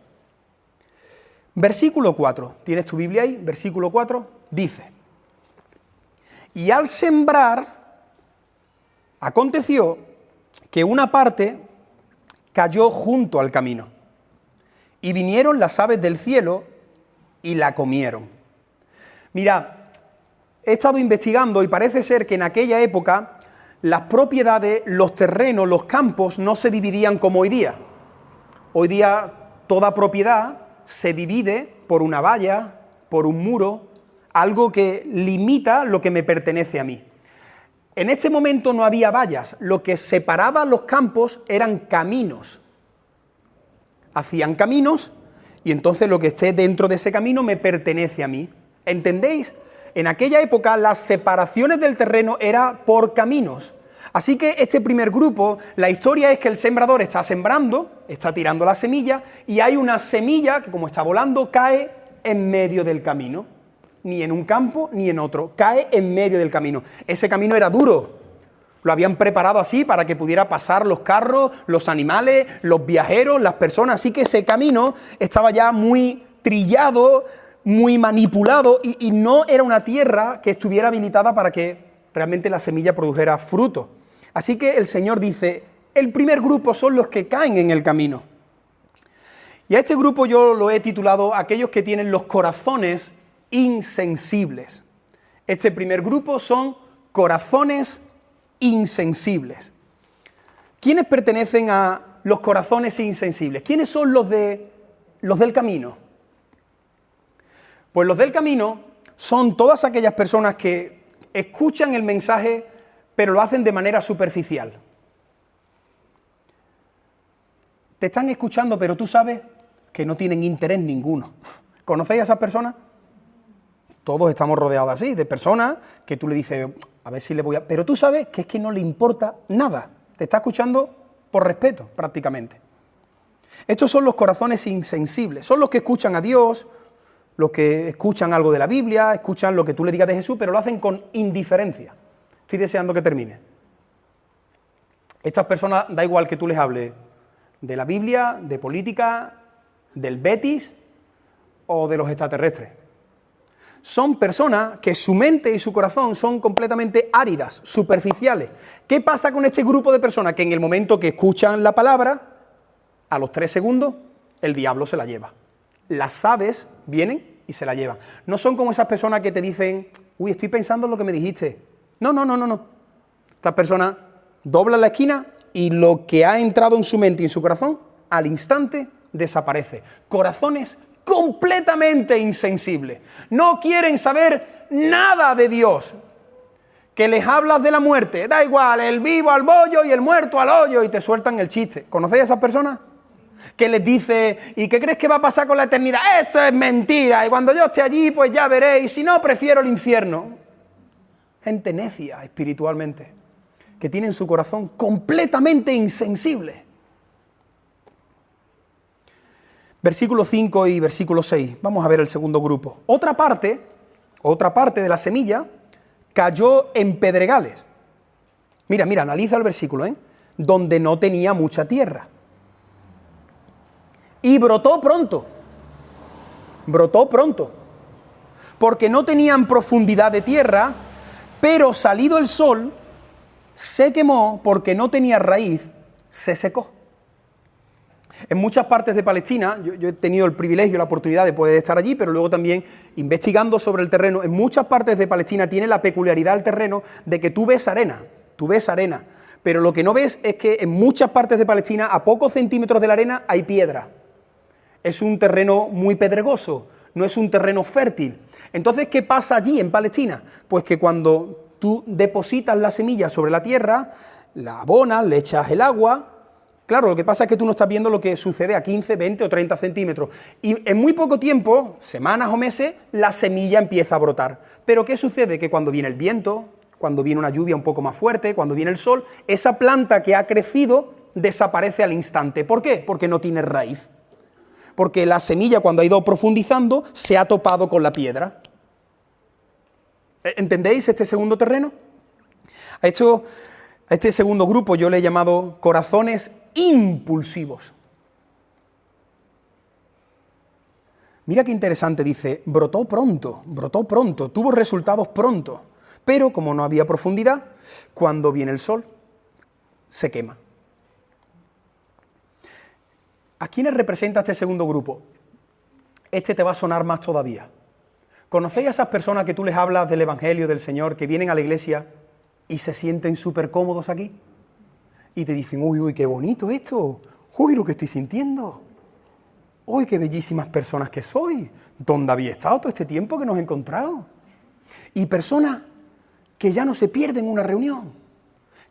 Versículo 4, ¿tienes tu Biblia ahí? Versículo 4, dice: y al sembrar, aconteció que una parte cayó junto al camino, y vinieron las aves del cielo y la comieron. Mirad, he estado investigando y parece ser que en aquella época las propiedades, los terrenos, los campos no se dividían como hoy día. Hoy día toda propiedad se divide por una valla, por un muro, algo que limita lo que me pertenece a mí. En este momento no había vallas, lo que separaba los campos eran caminos. Hacían caminos y entonces lo que esté dentro de ese camino me pertenece a mí. ¿Entendéis? En aquella época las separaciones del terreno eran por caminos. Así que este primer grupo, la historia es que el sembrador está sembrando, está tirando la semilla, y hay una semilla que, como está volando, cae en medio del camino. Ni en un campo ni en otro, cae en medio del camino. Ese camino era duro, lo habían preparado así para que pudiera pasar los carros, los animales, los viajeros, las personas, así que ese camino estaba ya muy trillado, muy manipulado, y no era una tierra que estuviera habilitada para que realmente la semilla produjera fruto. Así que el Señor dice, el primer grupo son los que caen en el camino. Y a este grupo yo lo he titulado aquellos que tienen los corazones insensibles. Este primer grupo son corazones insensibles. ¿Quiénes pertenecen a los corazones insensibles? ¿Quiénes son los del camino? Pues los del camino son todas aquellas personas que escuchan el mensaje, pero lo hacen de manera superficial. Te están escuchando, pero tú sabes que no tienen interés ninguno. ¿Conocéis a esas personas? Todos estamos rodeados así, de personas que tú le dices, a ver si le voy a... Pero tú sabes que es que no le importa nada. Te está escuchando por respeto, prácticamente. Estos son los corazones insensibles. Son los que escuchan a Dios, los que escuchan algo de la Biblia, escuchan lo que tú le digas de Jesús, pero lo hacen con indiferencia. Estoy deseando que termine. Estas personas, da igual que tú les hables de la Biblia, de política, del Betis o de los extraterrestres. Son personas que su mente y su corazón son completamente áridas, superficiales. ¿Qué pasa con este grupo de personas? Que en el momento que escuchan la palabra, a los 3 segundos, el diablo se la lleva. Las aves vienen y se la llevan. No son como esas personas que te dicen, uy, estoy pensando en lo que me dijiste. No. Estas personas doblan la esquina y lo que ha entrado en su mente y en su corazón, al instante desaparece. Corazones completamente insensibles. No quieren saber nada de Dios. Que les hablas de la muerte, da igual, el vivo al bollo y el muerto al hoyo, y te sueltan el chiste. ¿Conocéis a esas personas? Que les dice, ¿y qué crees que va a pasar con la eternidad? Esto es mentira, y cuando yo esté allí, pues ya veréis, si no, prefiero el infierno. Gente necia espiritualmente, que tienen su corazón completamente insensible. Versículo 5 y versículo 6, vamos a ver el segundo grupo. Otra parte de la semilla cayó en pedregales. Mira, analiza el versículo, donde no tenía mucha tierra. Y brotó pronto, porque no tenían profundidad de tierra, pero salido el sol, se quemó, porque no tenía raíz, se secó. En muchas partes de Palestina, yo he tenido el privilegio, la oportunidad de poder estar allí, pero luego también investigando sobre el terreno, en muchas partes de Palestina tiene la peculiaridad el terreno de que tú ves arena, pero lo que no ves es que en muchas partes de Palestina, a pocos centímetros de la arena, hay piedra. Es un terreno muy pedregoso, no es un terreno fértil. Entonces, ¿qué pasa allí en Palestina? Pues que cuando tú depositas la semilla sobre la tierra, la abonas, le echas el agua. Claro, lo que pasa es que tú no estás viendo lo que sucede a 15, 20 o 30 centímetros. Y en muy poco tiempo, semanas o meses, la semilla empieza a brotar. Pero ¿qué sucede? Que cuando viene el viento, cuando viene una lluvia un poco más fuerte, cuando viene el sol, esa planta que ha crecido desaparece al instante. ¿Por qué? Porque no tiene raíz. Porque la semilla, cuando ha ido profundizando, se ha topado con la piedra. ¿Entendéis este segundo terreno? A este segundo grupo yo le he llamado corazones impulsivos. Mira qué interesante, dice, brotó pronto, tuvo resultados pronto, pero como no había profundidad, cuando viene el sol, se quema. ¿A quiénes representa este segundo grupo? Este te va a sonar más todavía. ¿Conocéis a esas personas que tú les hablas del Evangelio del Señor, que vienen a la iglesia y se sienten súper cómodos aquí? Y te dicen, uy, qué bonito esto, uy, lo que estoy sintiendo, uy, qué bellísimas personas que sois, ¿dónde había estado todo este tiempo que nos he encontrado? Y personas que ya no se pierden una reunión,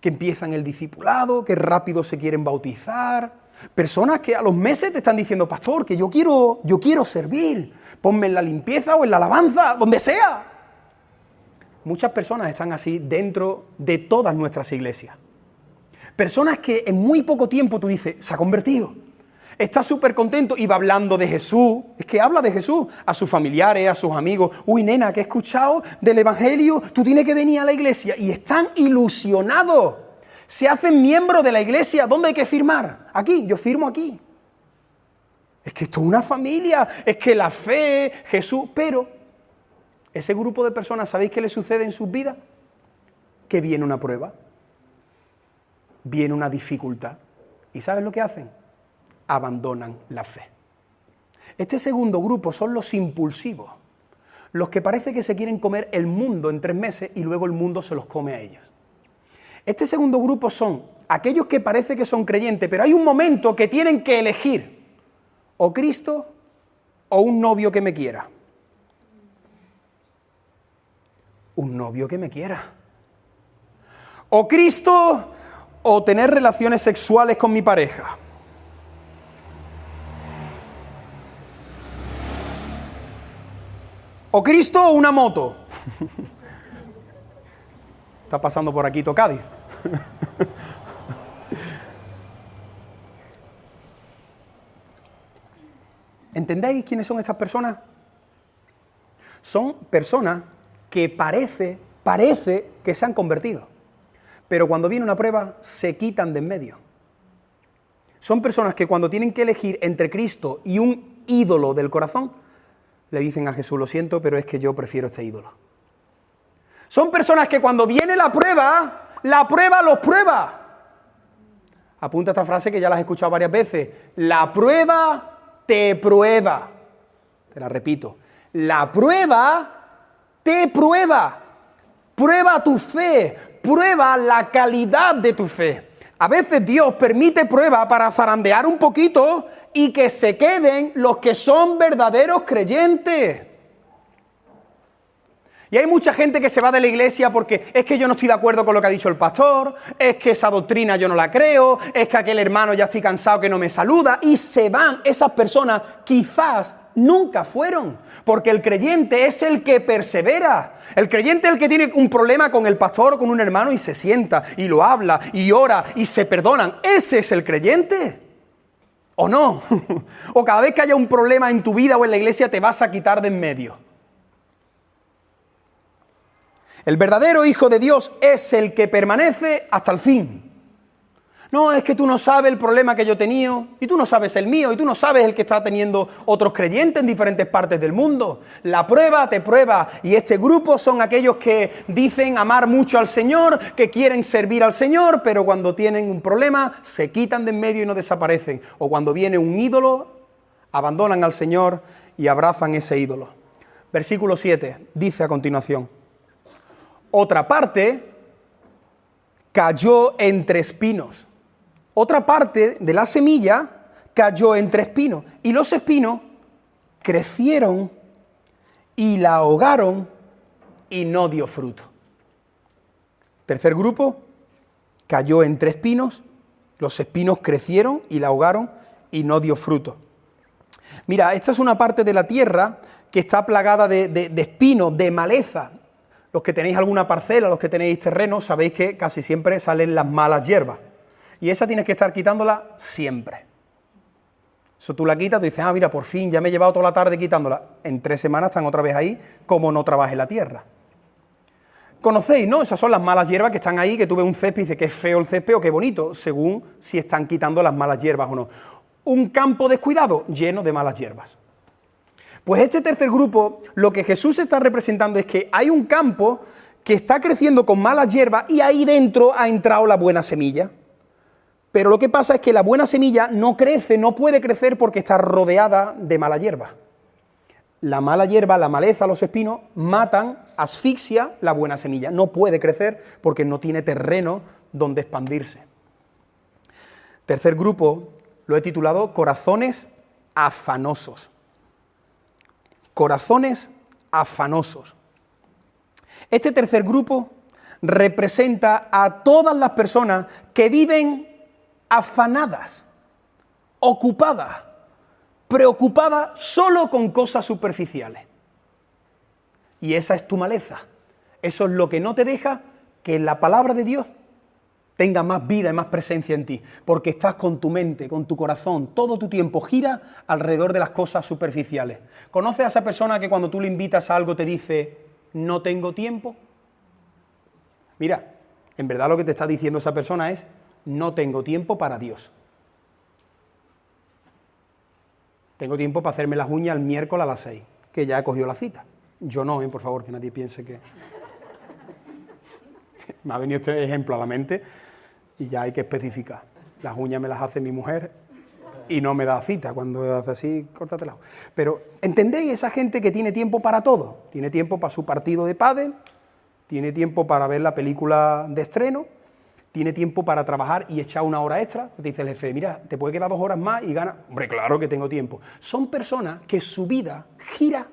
que empiezan el discipulado, que rápido se quieren bautizar, personas que a los meses te están diciendo, pastor, que yo quiero servir, ponme en la limpieza o en la alabanza, donde sea. Muchas personas están así dentro de todas nuestras iglesias. Personas que en muy poco tiempo tú dices, se ha convertido, está súper contento y va hablando de Jesús, es que habla de Jesús a sus familiares, a sus amigos. Uy, nena, que he escuchado del Evangelio, tú tienes que venir a la iglesia. Y están ilusionados, se hacen miembros de la iglesia. ¿Dónde hay que firmar? Aquí, yo firmo aquí. Es que esto es una familia, es que la fe, Jesús, pero ese grupo de personas, ¿sabéis qué les sucede en sus vidas? Que viene una prueba. Viene una dificultad. ¿Y sabes lo que hacen? Abandonan la fe. Este segundo grupo son los impulsivos, los que parece que se quieren comer el mundo en 3 meses y luego el mundo se los come a ellos. Este segundo grupo son aquellos que parece que son creyentes, pero hay un momento que tienen que elegir o Cristo o un novio que me quiera. Un novio que me quiera. O Cristo o tener relaciones sexuales con mi pareja. O Cristo o una moto. Está pasando por aquí Cádiz. ¿Entendéis quiénes son estas personas? Son personas que parece que se han convertido, pero cuando viene una prueba se quitan de en medio. Son personas que cuando tienen que elegir entre Cristo y un ídolo del corazón, le dicen a Jesús, lo siento, pero es que yo prefiero este ídolo. Son personas que cuando viene la prueba los prueba. Apunta esta frase que ya la has escuchado varias veces. La prueba te prueba. Te la repito. La prueba te prueba. Prueba tu fe. Prueba la calidad de tu fe. A veces Dios permite prueba para zarandear un poquito y que se queden los que son verdaderos creyentes. Y hay mucha gente que se va de la iglesia porque es que yo no estoy de acuerdo con lo que ha dicho el pastor, es que esa doctrina yo no la creo, es que aquel hermano ya estoy cansado que no me saluda, y se van. Esas personas quizás nunca fueron, porque el creyente es el que persevera. El creyente es el que tiene un problema con el pastor o con un hermano y se sienta y lo habla y ora y se perdonan. Ese es el creyente. ¿O no? O cada vez que haya un problema en tu vida o en la iglesia te vas a quitar de en medio. El verdadero Hijo de Dios es el que permanece hasta el fin. No, es que tú no sabes el problema que yo he tenido, y tú no sabes el mío, y tú no sabes el que está teniendo otros creyentes en diferentes partes del mundo. La prueba te prueba, y este grupo son aquellos que dicen amar mucho al Señor, que quieren servir al Señor, pero cuando tienen un problema se quitan de en medio y no desaparecen. O cuando viene un ídolo, abandonan al Señor y abrazan ese ídolo. Versículo 7 dice a continuación: otra parte cayó entre espinos. Otra parte de la semilla cayó entre espinos. Y los espinos crecieron y la ahogaron y no dio fruto. Tercer grupo cayó entre espinos. Los espinos crecieron y la ahogaron y no dio fruto. Mira, esta es una parte de la tierra que está plagada de espinos, de maleza. Los que tenéis alguna parcela, los que tenéis terreno, sabéis que casi siempre salen las malas hierbas. Y esa tienes que estar quitándola siempre. Eso tú la quitas, tú dices, mira, por fin, ya me he llevado toda la tarde quitándola. En 3 semanas están otra vez ahí, como no trabaje la tierra. ¿Conocéis, no? Esas son las malas hierbas que están ahí, que tú ves un césped y dices, qué feo el césped o qué bonito, según si están quitando las malas hierbas o no. Un campo descuidado, lleno de malas hierbas. Pues este tercer grupo, lo que Jesús está representando es que hay un campo que está creciendo con malas hierbas y ahí dentro ha entrado la buena semilla. Pero lo que pasa es que la buena semilla no crece, no puede crecer porque está rodeada de mala hierba. La mala hierba, la maleza, los espinos, matan, asfixia la buena semilla. No puede crecer porque no tiene terreno donde expandirse. Tercer grupo lo he titulado Corazones afanosos. Corazones afanosos. Este tercer grupo representa a todas las personas que viven afanadas, ocupadas, preocupadas solo con cosas superficiales. Y esa es tu maleza. Eso es lo que no te deja que la palabra de Dios tenga más vida y más presencia en ti, porque estás con tu mente, con tu corazón, todo tu tiempo gira alrededor de las cosas superficiales. ¿Conoces a esa persona que cuando tú le invitas a algo te dice, no tengo tiempo? Mira, en verdad lo que te está diciendo esa persona es, no tengo tiempo para Dios. Tengo tiempo para hacerme las uñas el miércoles a las 6, que ya he cogido la cita. Yo no, por favor, que nadie piense que... Me ha venido este ejemplo a la mente y ya hay que especificar. Las uñas me las hace mi mujer y no me da cita. Cuando hace así, córtatela. Pero, ¿entendéis? Esa gente que tiene tiempo para todo. Tiene tiempo para su partido de pádel, tiene tiempo para ver la película de estreno, tiene tiempo para trabajar y echar 1 hora extra. Te dice el jefe, mira, te puede quedar 2 horas más y gana. Hombre, claro que tengo tiempo. Son personas que su vida gira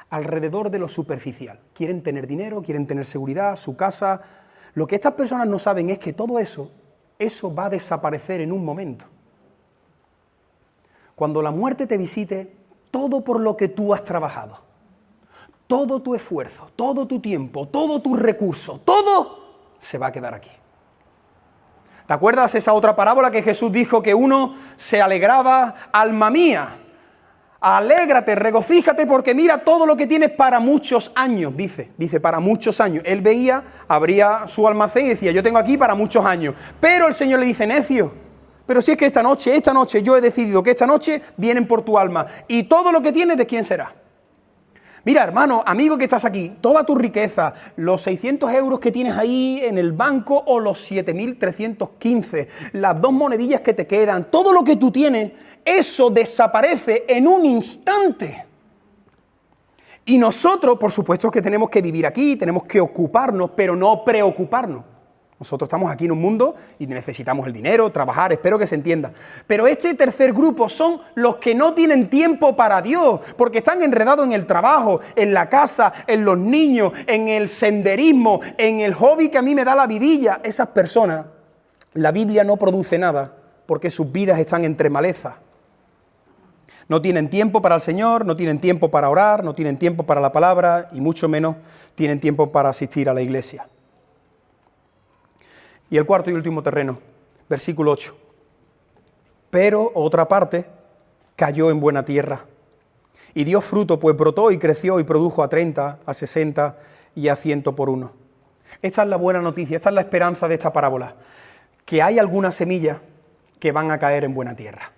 alrededor de lo superficial. Quieren tener dinero, quieren tener seguridad, su casa. Lo que estas personas no saben es que todo eso va a desaparecer en un momento. Cuando la muerte te visite, todo por lo que tú has trabajado, todo tu esfuerzo, todo tu tiempo, todo tu recurso, todo se va a quedar aquí. ¿Te acuerdas esa otra parábola que Jesús dijo que uno se alegraba? Alma mía, alégrate, regocíjate, porque mira todo lo que tienes para muchos años, dice para muchos años. Él veía, abría su almacén y decía, yo tengo aquí para muchos años. Pero el Señor le dice, necio, pero si es que esta noche yo he decidido que esta noche vienen por tu alma. Y todo lo que tienes, ¿de quién será? Mira, hermano, amigo que estás aquí, toda tu riqueza, los 600 euros que tienes ahí en el banco o los 7.315, las 2 monedillas que te quedan, todo lo que tú tienes, eso desaparece en un instante. Y nosotros, por supuesto que tenemos que vivir aquí, tenemos que ocuparnos, pero no preocuparnos. Nosotros estamos aquí en un mundo y necesitamos el dinero, trabajar, espero que se entienda. Pero este tercer grupo son los que no tienen tiempo para Dios, porque están enredados en el trabajo, en la casa, en los niños, en el senderismo, en el hobby que a mí me da la vidilla. Esas personas, la Biblia no produce nada, porque sus vidas están entre malezas. No tienen tiempo para el Señor, no tienen tiempo para orar, no tienen tiempo para la palabra y mucho menos tienen tiempo para asistir a la iglesia. Y el cuarto y último terreno, versículo 8. Pero otra parte cayó en buena tierra y dio fruto, pues brotó y creció y produjo a 30, a 60 y a 100 por uno. Esta es la buena noticia, esta es la esperanza de esta parábola, que hay algunas semillas que van a caer en buena tierra.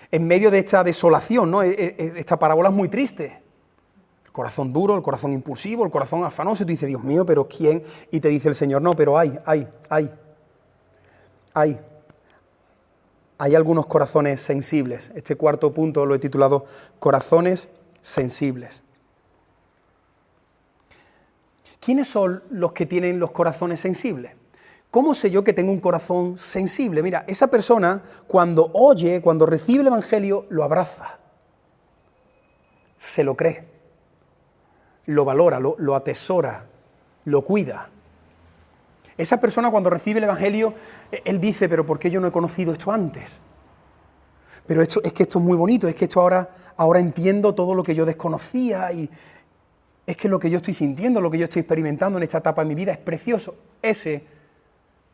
En medio de esta desolación, ¿no? Esta parábola es muy triste. El corazón duro, el corazón impulsivo, el corazón afanoso, y tú dices, Dios mío, ¿pero quién? Y te dice el Señor, no, pero hay algunos corazones sensibles. Este cuarto punto lo he titulado Corazones sensibles. ¿Quiénes son los que tienen los corazones sensibles? ¿Cómo sé yo que tengo un corazón sensible? Mira, esa persona cuando oye, cuando recibe el Evangelio, lo abraza, se lo cree, lo valora, lo atesora, lo cuida. Esa persona cuando recibe el Evangelio, él dice, pero ¿por qué yo no he conocido esto antes? Pero esto es muy bonito, es que esto ahora entiendo todo lo que yo desconocía y es que lo que yo estoy sintiendo, lo que yo estoy experimentando en esta etapa de mi vida es precioso. Ese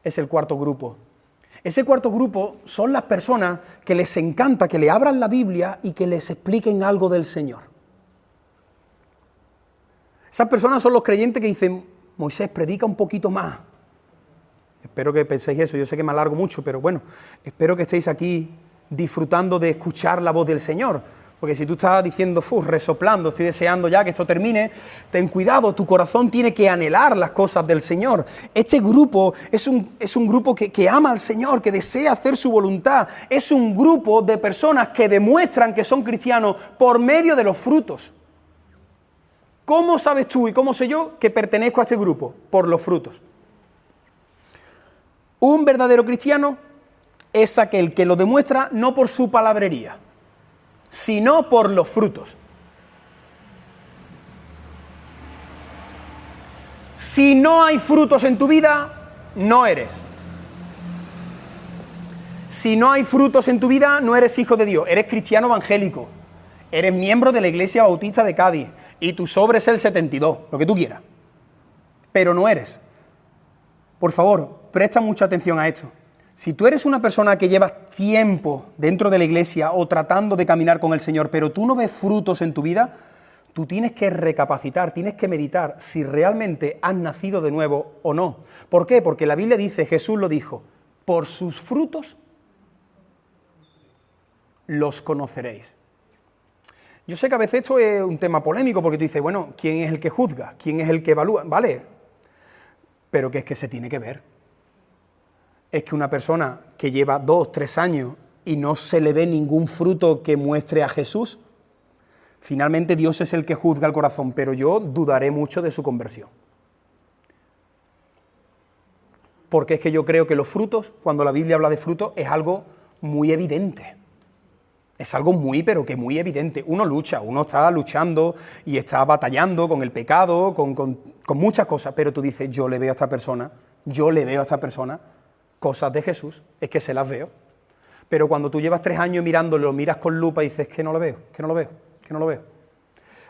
es el cuarto grupo. Ese cuarto grupo son las personas que les encanta que le abran la Biblia y que les expliquen algo del Señor. Esas personas son los creyentes que dicen, Moisés, predica un poquito más. Espero que penséis eso, yo sé que me alargo mucho, pero bueno, espero que estéis aquí disfrutando de escuchar la voz del Señor. Porque si tú estás diciendo, resoplando, estoy deseando ya que esto termine, ten cuidado, tu corazón tiene que anhelar las cosas del Señor. Este grupo es un grupo que ama al Señor, que desea hacer su voluntad. Es un grupo de personas que demuestran que son cristianos por medio de los frutos. ¿Cómo sabes tú y cómo sé yo que pertenezco a ese grupo? Por los frutos. Un verdadero cristiano es aquel que lo demuestra no por su palabrería, sino por los frutos. Si no hay frutos en tu vida, no eres. Si no hay frutos en tu vida, no eres hijo de Dios, eres cristiano evangélico, eres miembro de la Iglesia Bautista de Cádiz y tu sobre es el 72, lo que tú quieras, pero no eres. Por favor, presta mucha atención a esto. Si tú eres una persona que llevas tiempo dentro de la iglesia o tratando de caminar con el Señor, pero tú no ves frutos en tu vida, tú tienes que recapacitar, tienes que meditar si realmente has nacido de nuevo o no. ¿Por qué? Porque la Biblia dice, Jesús lo dijo, por sus frutos los conoceréis. Yo sé que a veces esto es un tema polémico porque tú dices, bueno, ¿quién es el que juzga? ¿Quién es el que evalúa? Vale, pero que es que se tiene que ver. Es que una persona que lleva 2, 3 años y no se le ve ningún fruto que muestre a Jesús, finalmente Dios es el que juzga el corazón, pero yo dudaré mucho de su conversión. Porque es que yo creo que los frutos, cuando la Biblia habla de frutos, es algo muy evidente. Es algo pero que muy evidente. Uno lucha, uno está luchando y está batallando con el pecado, con muchas cosas, pero tú dices, yo le veo a esta persona cosas de Jesús, es que se las veo. Pero cuando tú llevas 3 años mirándolo, lo miras con lupa y dices, que no lo veo.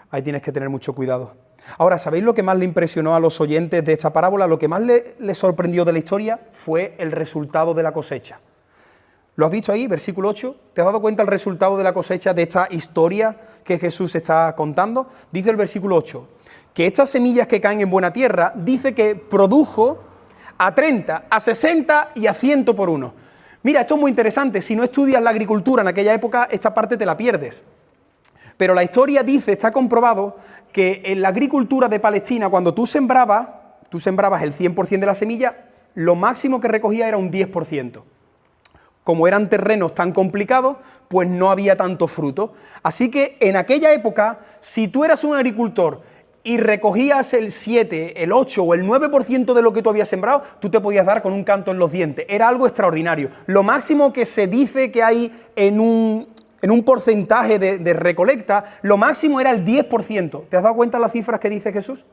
Ahí tienes que tener mucho cuidado. Ahora, ¿sabéis lo que más le impresionó a los oyentes de esta parábola? Lo que más le sorprendió de la historia fue el resultado de la cosecha. ¿Lo has visto ahí, versículo 8? ¿Te has dado cuenta el resultado de la cosecha de esta historia que Jesús está contando? Dice el versículo 8, que estas semillas que caen en buena tierra, dice que produjo a 30, a 60 y a 100 por uno. Mira, esto es muy interesante. Si no estudias la agricultura en aquella época, esta parte te la pierdes. Pero la historia dice, está comprobado, que en la agricultura de Palestina, cuando tú sembrabas el 100% de la semilla, lo máximo que recogía era un 10%. Como eran terrenos tan complicados, pues no había tanto fruto. Así que en aquella época, si tú eras un agricultor y recogías el 7, el 8 o el 9% de lo que tú habías sembrado, tú te podías dar con un canto en los dientes. Era algo extraordinario. Lo máximo que se dice que hay en un porcentaje de recolecta, lo máximo era el 10%. ¿Te has dado cuenta de las cifras que dice Jesús?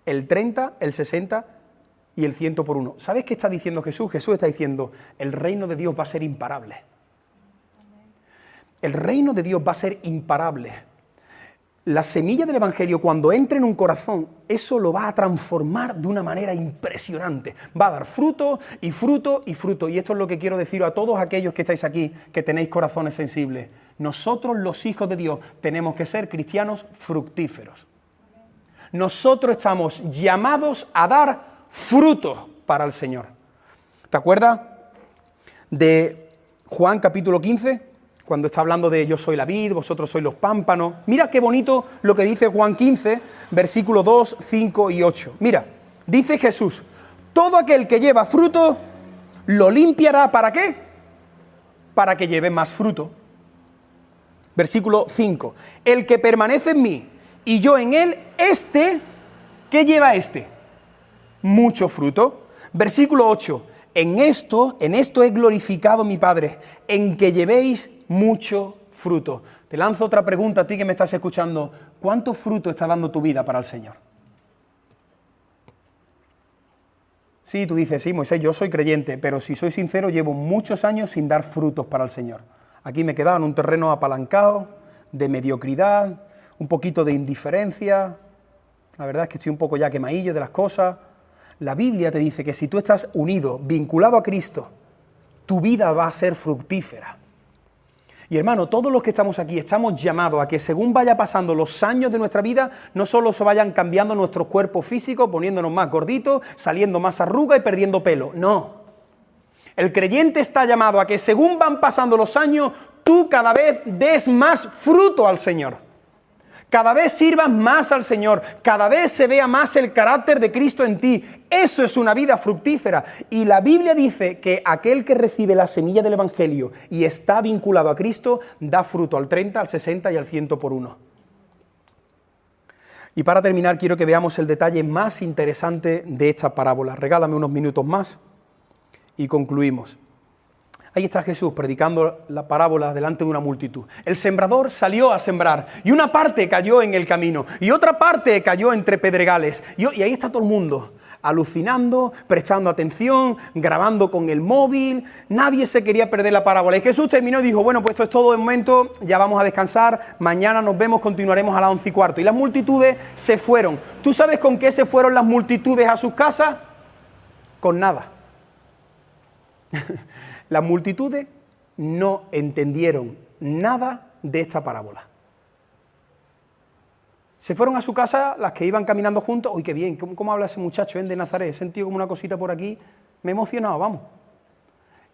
El 30, el 60 y el 100 por uno. ¿Sabes qué está diciendo Jesús? Jesús está diciendo, el reino de Dios va a ser imparable. El reino de Dios va a ser imparable. La semilla del Evangelio, cuando entre en un corazón, eso lo va a transformar de una manera impresionante. Va a dar fruto y fruto y fruto. Y esto es lo que quiero decir a todos aquellos que estáis aquí, que tenéis corazones sensibles. Nosotros, los hijos de Dios, tenemos que ser cristianos fructíferos. Nosotros estamos llamados a dar frutos para el Señor. ¿Te acuerdas de Juan capítulo 15? Cuando está hablando de yo soy la vid, vosotros sois los pámpanos. Mira qué bonito lo que dice Juan 15, versículos 2, 5 y 8. Mira, dice Jesús, todo aquel que lleva fruto, lo limpiará, ¿para qué? Para que lleve más fruto. Versículo 5, el que permanece en mí y yo en él, ¿qué lleva este? Mucho fruto. Versículo 8, en esto es glorificado mi Padre, en que llevéis mucho fruto. Te lanzo otra pregunta a ti que me estás escuchando. ¿Cuánto fruto está dando tu vida para el Señor? Sí, tú dices, sí, Moisés, yo soy creyente, pero si soy sincero, llevo muchos años sin dar frutos para el Señor. Aquí me he quedado en un terreno apalancado, de mediocridad, un poquito de indiferencia. La verdad es que estoy un poco ya quemadillo de las cosas. La Biblia te dice que si tú estás unido, vinculado a Cristo, tu vida va a ser fructífera. Y hermano, todos los que estamos aquí estamos llamados a que según vaya pasando los años de nuestra vida, no solo se vayan cambiando nuestros cuerpos físicos, poniéndonos más gorditos, saliendo más arrugas y perdiendo pelo. No. El creyente está llamado a que según van pasando los años, tú cada vez des más fruto al Señor. Cada vez sirvas más al Señor, cada vez se vea más el carácter de Cristo en ti. Eso es una vida fructífera. Y la Biblia dice que aquel que recibe la semilla del Evangelio y está vinculado a Cristo, da fruto al 30, al 60 y al 100 por uno. Y para terminar, quiero que veamos el detalle más interesante de esta parábola. Regálame unos minutos más y concluimos. Ahí está Jesús predicando la parábola delante de una multitud. El sembrador salió a sembrar y una parte cayó en el camino y otra parte cayó entre pedregales. Y ahí está todo el mundo alucinando, prestando atención, grabando con el móvil. Nadie se quería perder la parábola. Y Jesús terminó y dijo, bueno, pues esto es todo de momento, ya vamos a descansar, mañana nos vemos, continuaremos a las 11:15. Y las multitudes se fueron. ¿Tú sabes con qué se fueron las multitudes a sus casas? Con nada. Las multitudes no entendieron nada de esta parábola. Se fueron a su casa las que iban caminando juntos. ¡Uy, qué bien! ¿Cómo habla ese muchacho de Nazaret? He sentido como una cosita por aquí. Me he emocionado, vamos.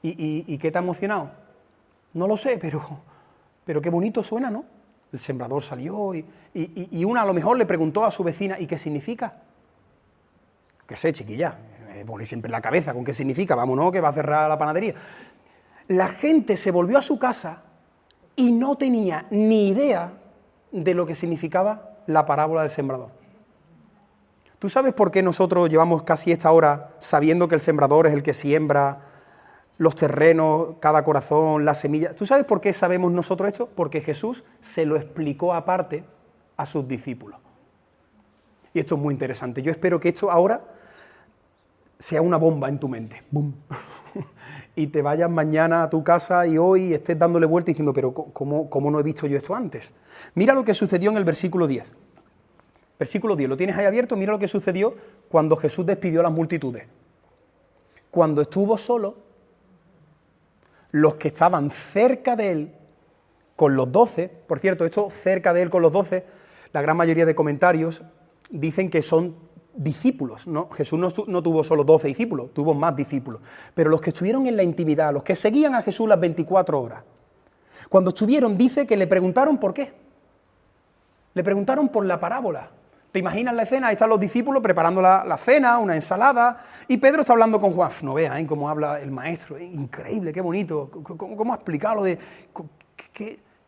¿Y qué te ha emocionado? No lo sé, pero qué bonito suena, ¿no? El sembrador salió y una a lo mejor le preguntó a su vecina, ¿y qué significa? ¿Qué sé, chiquilla? Pone siempre en la cabeza con qué significa, vámonos, que va a cerrar la panadería. La gente se volvió a su casa y no tenía ni idea de lo que significaba la parábola del sembrador. ¿Tú sabes por qué nosotros llevamos casi esta hora sabiendo que el sembrador es el que siembra los terrenos, cada corazón, las semillas? ¿Tú sabes por qué sabemos nosotros esto? Porque Jesús se lo explicó aparte a sus discípulos. Y esto es muy interesante. Yo espero que esto ahora sea una bomba en tu mente. ¡Bum! Y te vayas mañana a tu casa y hoy estés dándole vuelta y diciendo, pero ¿cómo no he visto yo esto antes? Mira lo que sucedió en el versículo 10. Versículo 10, ¿lo tienes ahí abierto? Mira lo que sucedió cuando Jesús despidió a las multitudes. Cuando estuvo solo, los que estaban cerca de él, con los 12, por cierto, esto cerca de él con los 12, la gran mayoría de comentarios dicen que son discípulos, ¿no? Jesús no tuvo solo 12 discípulos, tuvo más discípulos. Pero los que estuvieron en la intimidad, los que seguían a Jesús las 24 horas, cuando estuvieron, dice que le preguntaron por qué. Le preguntaron por la parábola. ¿Te imaginas la escena? Ahí están los discípulos preparando la cena, una ensalada, y Pedro está hablando con Juan. No veas cómo habla el maestro, increíble, qué bonito, cómo ha explicado lo de...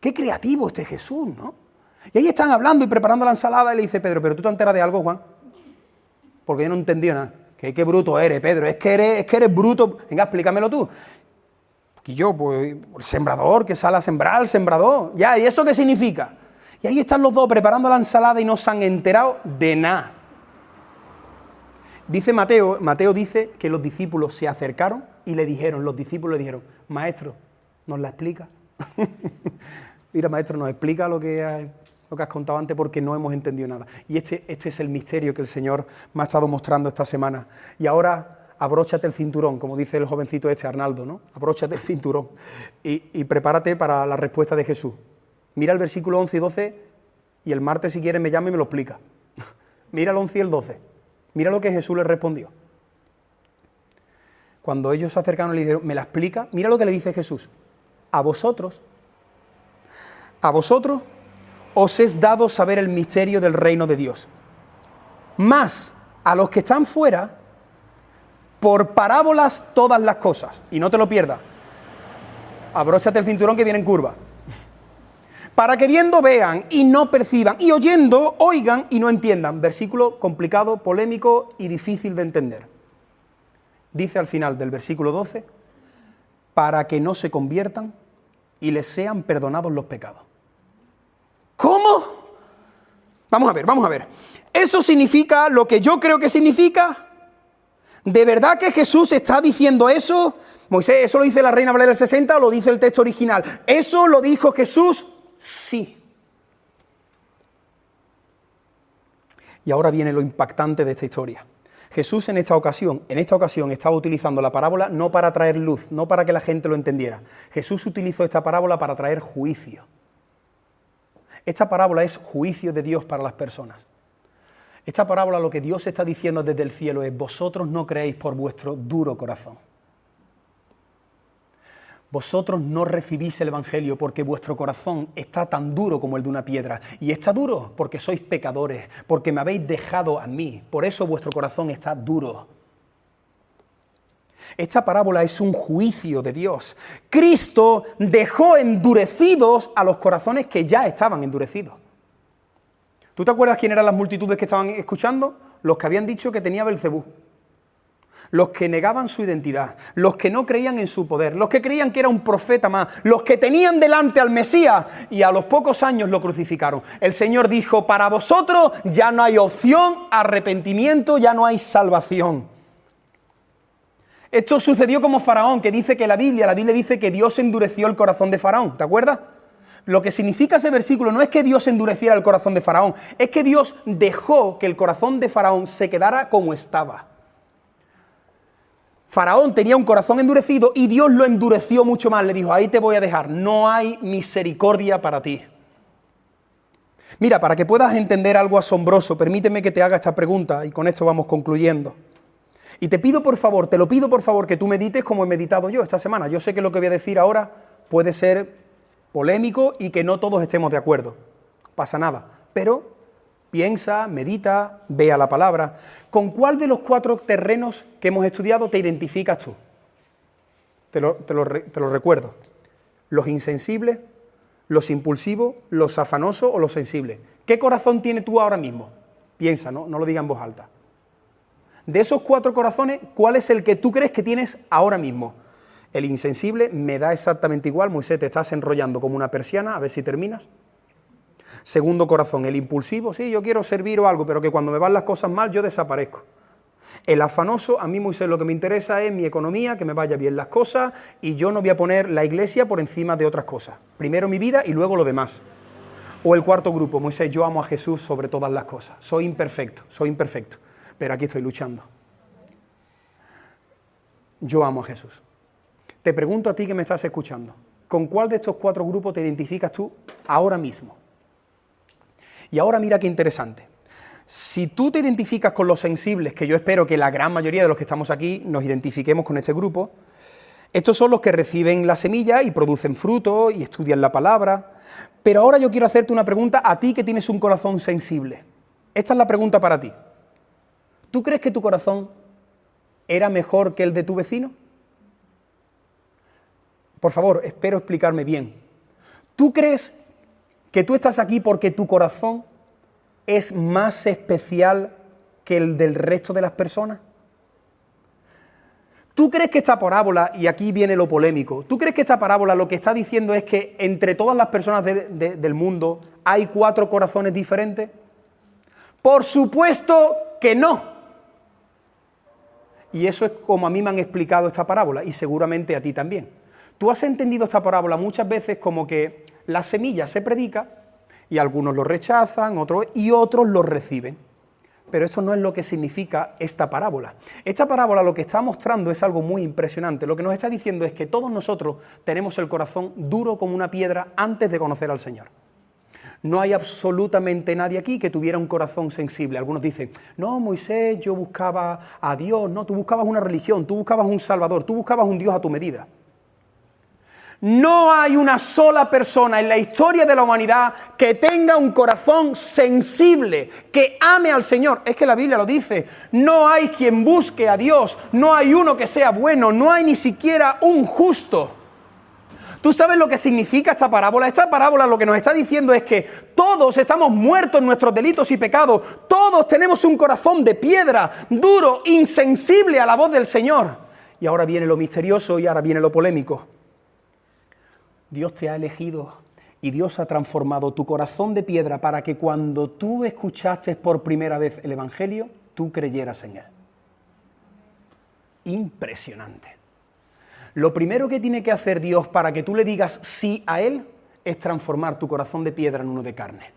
Qué creativo este Jesús, ¿no? Y ahí están hablando y preparando la ensalada y le dice Pedro, ¿pero tú te enteras de algo, Juan? Porque yo no entendí nada. Qué bruto eres, Pedro, es que eres bruto. Venga, explícamelo tú. Y yo, pues, el sembrador que sale a sembrar, el sembrador. Ya, ¿y eso qué significa? Y ahí están los dos preparando la ensalada y no se han enterado de nada. Dice Mateo dice que los discípulos se acercaron y los discípulos le dijeron, maestro, ¿nos la explica? Mira, maestro, nos explica lo que has contado antes porque no hemos entendido nada. Y este es el misterio que el Señor me ha estado mostrando esta semana. Y ahora abróchate el cinturón, como dice el jovencito Arnaldo, ¿no? Abróchate el cinturón y prepárate para la respuesta de Jesús. Mira el versículo 11 y 12 y el martes si quieres me llama y me lo explica. Mira el 11 y el 12. Mira lo que Jesús les respondió. Cuando ellos se acercaron y le dijeron, ¿me la explica? Mira lo que le dice Jesús. A vosotros os es dado saber el misterio del reino de Dios. Mas a los que están fuera, por parábolas todas las cosas. Y no te lo pierdas. Abróchate el cinturón que viene en curva. Para que viendo vean y no perciban, y oyendo oigan y no entiendan. Versículo complicado, polémico y difícil de entender. Dice al final del versículo 12, para que no se conviertan y les sean perdonados los pecados. ¿Cómo? Vamos a ver. ¿Eso significa lo que yo creo que significa? ¿De verdad que Jesús está diciendo eso? Moisés, ¿eso lo dice la Reina Valera del 60 o lo dice el texto original? ¿Eso lo dijo Jesús? Sí. Y ahora viene lo impactante de esta historia. Jesús en esta ocasión estaba utilizando la parábola no para traer luz, no para que la gente lo entendiera. Jesús utilizó esta parábola para traer juicio. Esta parábola es juicio de Dios para las personas. Esta parábola lo que Dios está diciendo desde el cielo es, vosotros no creéis por vuestro duro corazón. Vosotros no recibís el Evangelio porque vuestro corazón está tan duro como el de una piedra. Y está duro porque sois pecadores, porque me habéis dejado a mí. Por eso vuestro corazón está duro. Esta parábola es un juicio de Dios. Cristo dejó endurecidos a los corazones que ya estaban endurecidos. ¿Tú te acuerdas quién eran las multitudes que estaban escuchando? Los que habían dicho que tenía Belcebú. Los que negaban su identidad, los que no creían en su poder, los que creían que era un profeta más, los que tenían delante al Mesías y a los pocos años lo crucificaron. El Señor dijo, para vosotros ya no hay opción, arrepentimiento, ya no hay salvación. Esto sucedió como Faraón, que dice que la Biblia dice que Dios endureció el corazón de Faraón, ¿te acuerdas? Lo que significa ese versículo no es que Dios endureciera el corazón de Faraón, es que Dios dejó que el corazón de Faraón se quedara como estaba. Faraón tenía un corazón endurecido y Dios lo endureció mucho más. Le dijo, ahí te voy a dejar, no hay misericordia para ti. Mira, para que puedas entender algo asombroso, permíteme que te haga esta pregunta y con esto vamos concluyendo. Y te lo pido por favor, que tú medites como he meditado yo esta semana. Yo sé que lo que voy a decir ahora puede ser polémico y que no todos estemos de acuerdo. No pasa nada, pero piensa, medita, vea la palabra. ¿Con cuál de los 4 terrenos que hemos estudiado te identificas tú? Te lo recuerdo. Los insensibles, los impulsivos, los afanosos o los sensibles. ¿Qué corazón tienes tú ahora mismo? Piensa, no lo diga en voz alta. De esos 4 corazones, ¿cuál es el que tú crees que tienes ahora mismo? El insensible me da exactamente igual. Moisés, te estás enrollando como una persiana, a ver si terminas. Segundo corazón, el impulsivo, sí, yo quiero servir o algo, pero que cuando me van las cosas mal yo desaparezco. El afanoso, a mí Moisés lo que me interesa es mi economía, que me vaya bien las cosas y yo no voy a poner la iglesia por encima de otras cosas. Primero mi vida y luego lo demás. O el cuarto grupo, Moisés, yo amo a Jesús sobre todas las cosas. Soy imperfecto, pero aquí estoy luchando. Yo amo a Jesús. Te pregunto a ti que me estás escuchando, ¿con cuál de estos 4 grupos te identificas tú ahora mismo? Y ahora mira qué interesante. Si tú te identificas con los sensibles, que yo espero que la gran mayoría de los que estamos aquí nos identifiquemos con este grupo, estos son los que reciben la semilla y producen fruto y estudian la palabra. Pero ahora yo quiero hacerte una pregunta a ti que tienes un corazón sensible. Esta es la pregunta para ti. ¿Tú crees que tu corazón era mejor que el de tu vecino? Por favor, espero explicarme bien. ¿Tú crees que tú estás aquí porque tu corazón es más especial que el del resto de las personas? ¿Tú crees que esta parábola, y aquí viene lo polémico, tú crees que esta parábola lo que está diciendo es que entre todas las personas del mundo hay 4 corazones diferentes? Por supuesto que no. Y eso es como a mí me han explicado esta parábola, y seguramente a ti también. Tú has entendido esta parábola muchas veces como que la semilla se predica y algunos lo rechazan, otros lo reciben. Pero eso no es lo que significa esta parábola. Esta parábola lo que está mostrando es algo muy impresionante. Lo que nos está diciendo es que todos nosotros tenemos el corazón duro como una piedra antes de conocer al Señor. No hay absolutamente nadie aquí que tuviera un corazón sensible. Algunos dicen, no, Moisés, yo buscaba a Dios. No, tú buscabas una religión, tú buscabas un Salvador, tú buscabas un Dios a tu medida. No hay una sola persona en la historia de la humanidad que tenga un corazón sensible, que ame al Señor. Es que la Biblia lo dice, no hay quien busque a Dios, no hay uno que sea bueno, no hay ni siquiera un justo. ¿Tú sabes lo que significa esta parábola? Esta parábola lo que nos está diciendo es que todos estamos muertos en nuestros delitos y pecados, todos tenemos un corazón de piedra, duro, insensible a la voz del Señor. Y ahora viene lo misterioso y ahora viene lo polémico. Dios te ha elegido y Dios ha transformado tu corazón de piedra para que cuando tú escuchaste por primera vez el Evangelio, tú creyeras en él. Impresionante. Lo primero que tiene que hacer Dios para que tú le digas sí a él es transformar tu corazón de piedra en uno de carne.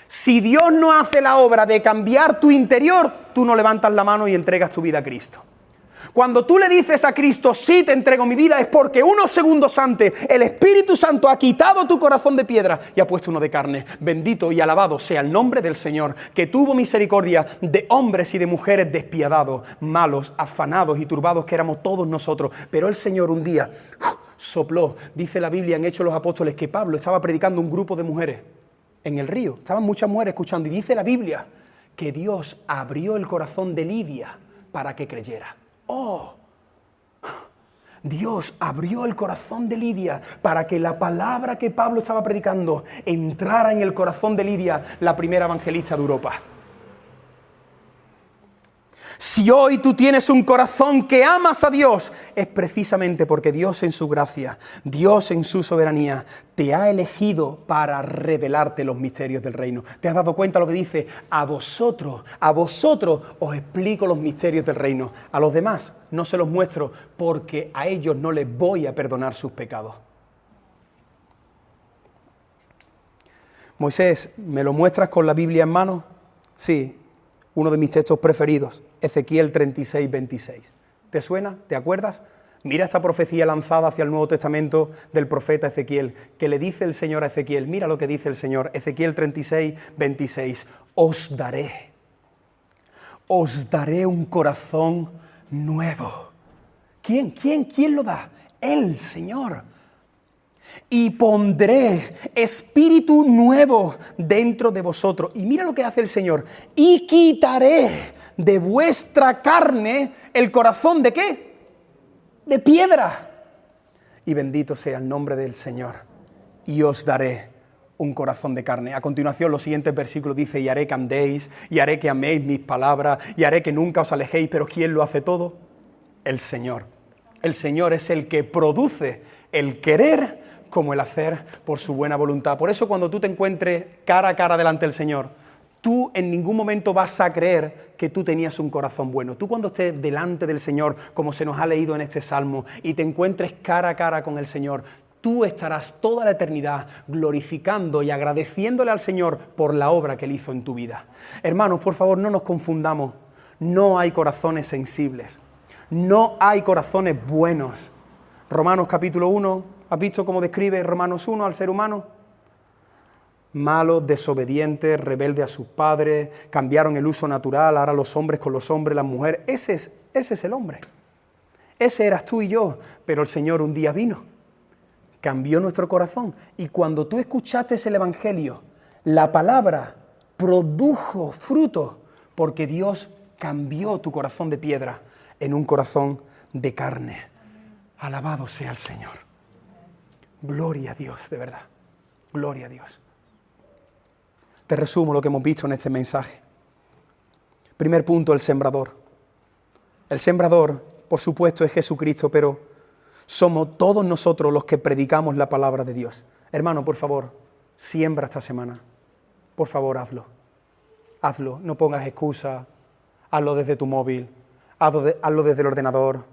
Si Dios no hace la obra de cambiar tu interior, tú no levantas la mano y entregas tu vida a Cristo. Cuando tú le dices a Cristo, sí, te entrego mi vida, es porque unos segundos antes el Espíritu Santo ha quitado tu corazón de piedra y ha puesto uno de carne. Bendito y alabado sea el nombre del Señor, que tuvo misericordia de hombres y de mujeres despiadados, malos, afanados y turbados que éramos todos nosotros. Pero el Señor un día sopló, dice la Biblia en Hechos de los Apóstoles, que Pablo estaba predicando a un grupo de mujeres en el río. Estaban muchas mujeres escuchando y dice la Biblia que Dios abrió el corazón de Lidia para que creyera. ¡Oh! Dios abrió el corazón de Lidia para que la palabra que Pablo estaba predicando entrara en el corazón de Lidia, la primera evangelista de Europa. Si hoy tú tienes un corazón que amas a Dios, es precisamente porque Dios en su gracia, Dios en su soberanía, te ha elegido para revelarte los misterios del reino. ¿Te has dado cuenta lo que dice? A vosotros os explico los misterios del reino. A los demás no se los muestro porque a ellos no les voy a perdonar sus pecados. Moisés, ¿me lo muestras con la Biblia en mano? Sí. Uno de mis textos preferidos, Ezequiel 36, 26. ¿Te suena? ¿Te acuerdas? Mira esta profecía lanzada hacia el Nuevo Testamento del profeta Ezequiel, que le dice el Señor a Ezequiel. Mira lo que dice el Señor, Ezequiel 36, 26. Os daré un corazón nuevo. ¿Quién lo da? El Señor. Y pondré espíritu nuevo dentro de vosotros. Y mira lo que hace el Señor. Y quitaré de vuestra carne el corazón ¿de qué? De piedra. Y bendito sea el nombre del Señor. Y os daré un corazón de carne. A continuación, los siguientes versículos dice, y haré que andéis, y haré que améis mis palabras, y haré que nunca os alejéis. Pero ¿quién lo hace todo? El Señor. El Señor es el que produce el querer como el hacer por su buena voluntad. Por eso cuando tú te encuentres cara a cara delante del Señor, tú en ningún momento vas a creer que tú tenías un corazón bueno. Tú cuando estés delante del Señor, como se nos ha leído en este Salmo, y te encuentres cara a cara con el Señor, tú estarás toda la eternidad glorificando y agradeciéndole al Señor por la obra que Él hizo en tu vida. Hermanos, por favor, no nos confundamos. No hay corazones sensibles. No hay corazones buenos. Romanos capítulo 1, ¿has visto cómo describe Romanos 1 al ser humano? Malos, desobedientes, rebeldes a sus padres, cambiaron el uso natural, ahora los hombres con los hombres, las mujeres. Ese es el hombre. Ese eras tú y yo, pero el Señor un día vino, cambió nuestro corazón. Y cuando tú escuchaste el Evangelio, la palabra produjo fruto, porque Dios cambió tu corazón de piedra en un corazón de carne. Alabado sea el Señor. Gloria a Dios, de verdad. Gloria a Dios. Te resumo lo que hemos visto en este mensaje. Primer punto, el sembrador. El sembrador, por supuesto, es Jesucristo, pero somos todos nosotros los que predicamos la palabra de Dios. Hermano, por favor, siembra esta semana. Por favor, hazlo. Hazlo, no pongas excusas. Hazlo desde tu móvil, hazlo desde el ordenador.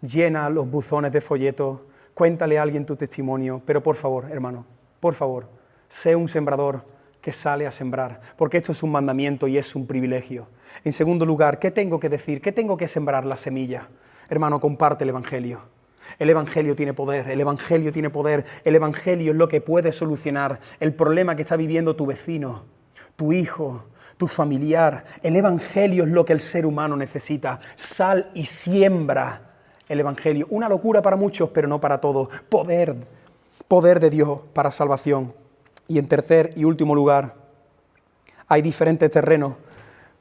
Llena los buzones de folletos. Cuéntale a alguien tu testimonio. Pero por favor, hermano, por favor, sé un sembrador que sale a sembrar, porque esto es un mandamiento y es un privilegio. En segundo lugar, ¿qué tengo que decir? ¿Qué tengo que sembrar? La semilla. Hermano, comparte el Evangelio. El Evangelio tiene poder, el Evangelio tiene poder. El Evangelio es lo que puede solucionar el problema que está viviendo tu vecino, tu hijo, tu familiar. El Evangelio es lo que el ser humano necesita. Sal y siembra el Evangelio. Una locura para muchos, pero no para todos. Poder de Dios para salvación. Y en tercer y último lugar, hay diferentes terrenos,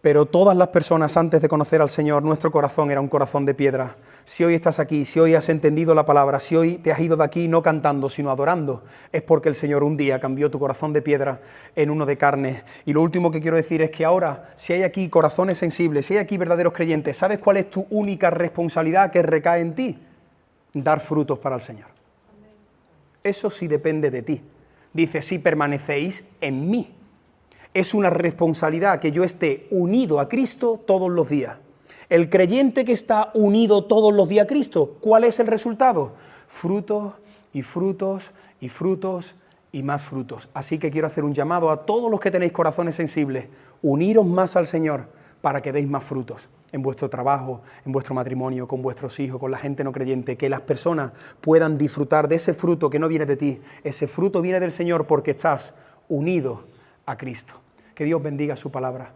pero todas las personas antes de conocer al Señor, nuestro corazón era un corazón de piedra. Si hoy estás aquí, si hoy has entendido la palabra, si hoy te has ido de aquí no cantando, sino adorando, es porque el Señor un día cambió tu corazón de piedra en uno de carne. Y lo último que quiero decir es que ahora, si hay aquí corazones sensibles, si hay aquí verdaderos creyentes, ¿sabes cuál es tu única responsabilidad que recae en ti? Dar frutos para el Señor. Eso sí depende de ti. Dice, si permanecéis en mí. Es una responsabilidad que yo esté unido a Cristo todos los días. El creyente que está unido todos los días a Cristo, ¿cuál es el resultado? Frutos y frutos y frutos y más frutos. Así que quiero hacer un llamado a todos los que tenéis corazones sensibles. Uniros más al Señor para que deis más frutos en vuestro trabajo, en vuestro matrimonio, con vuestros hijos, con la gente no creyente, que las personas puedan disfrutar de ese fruto que no viene de ti. Ese fruto viene del Señor porque estás unido a Cristo. Que Dios bendiga su palabra.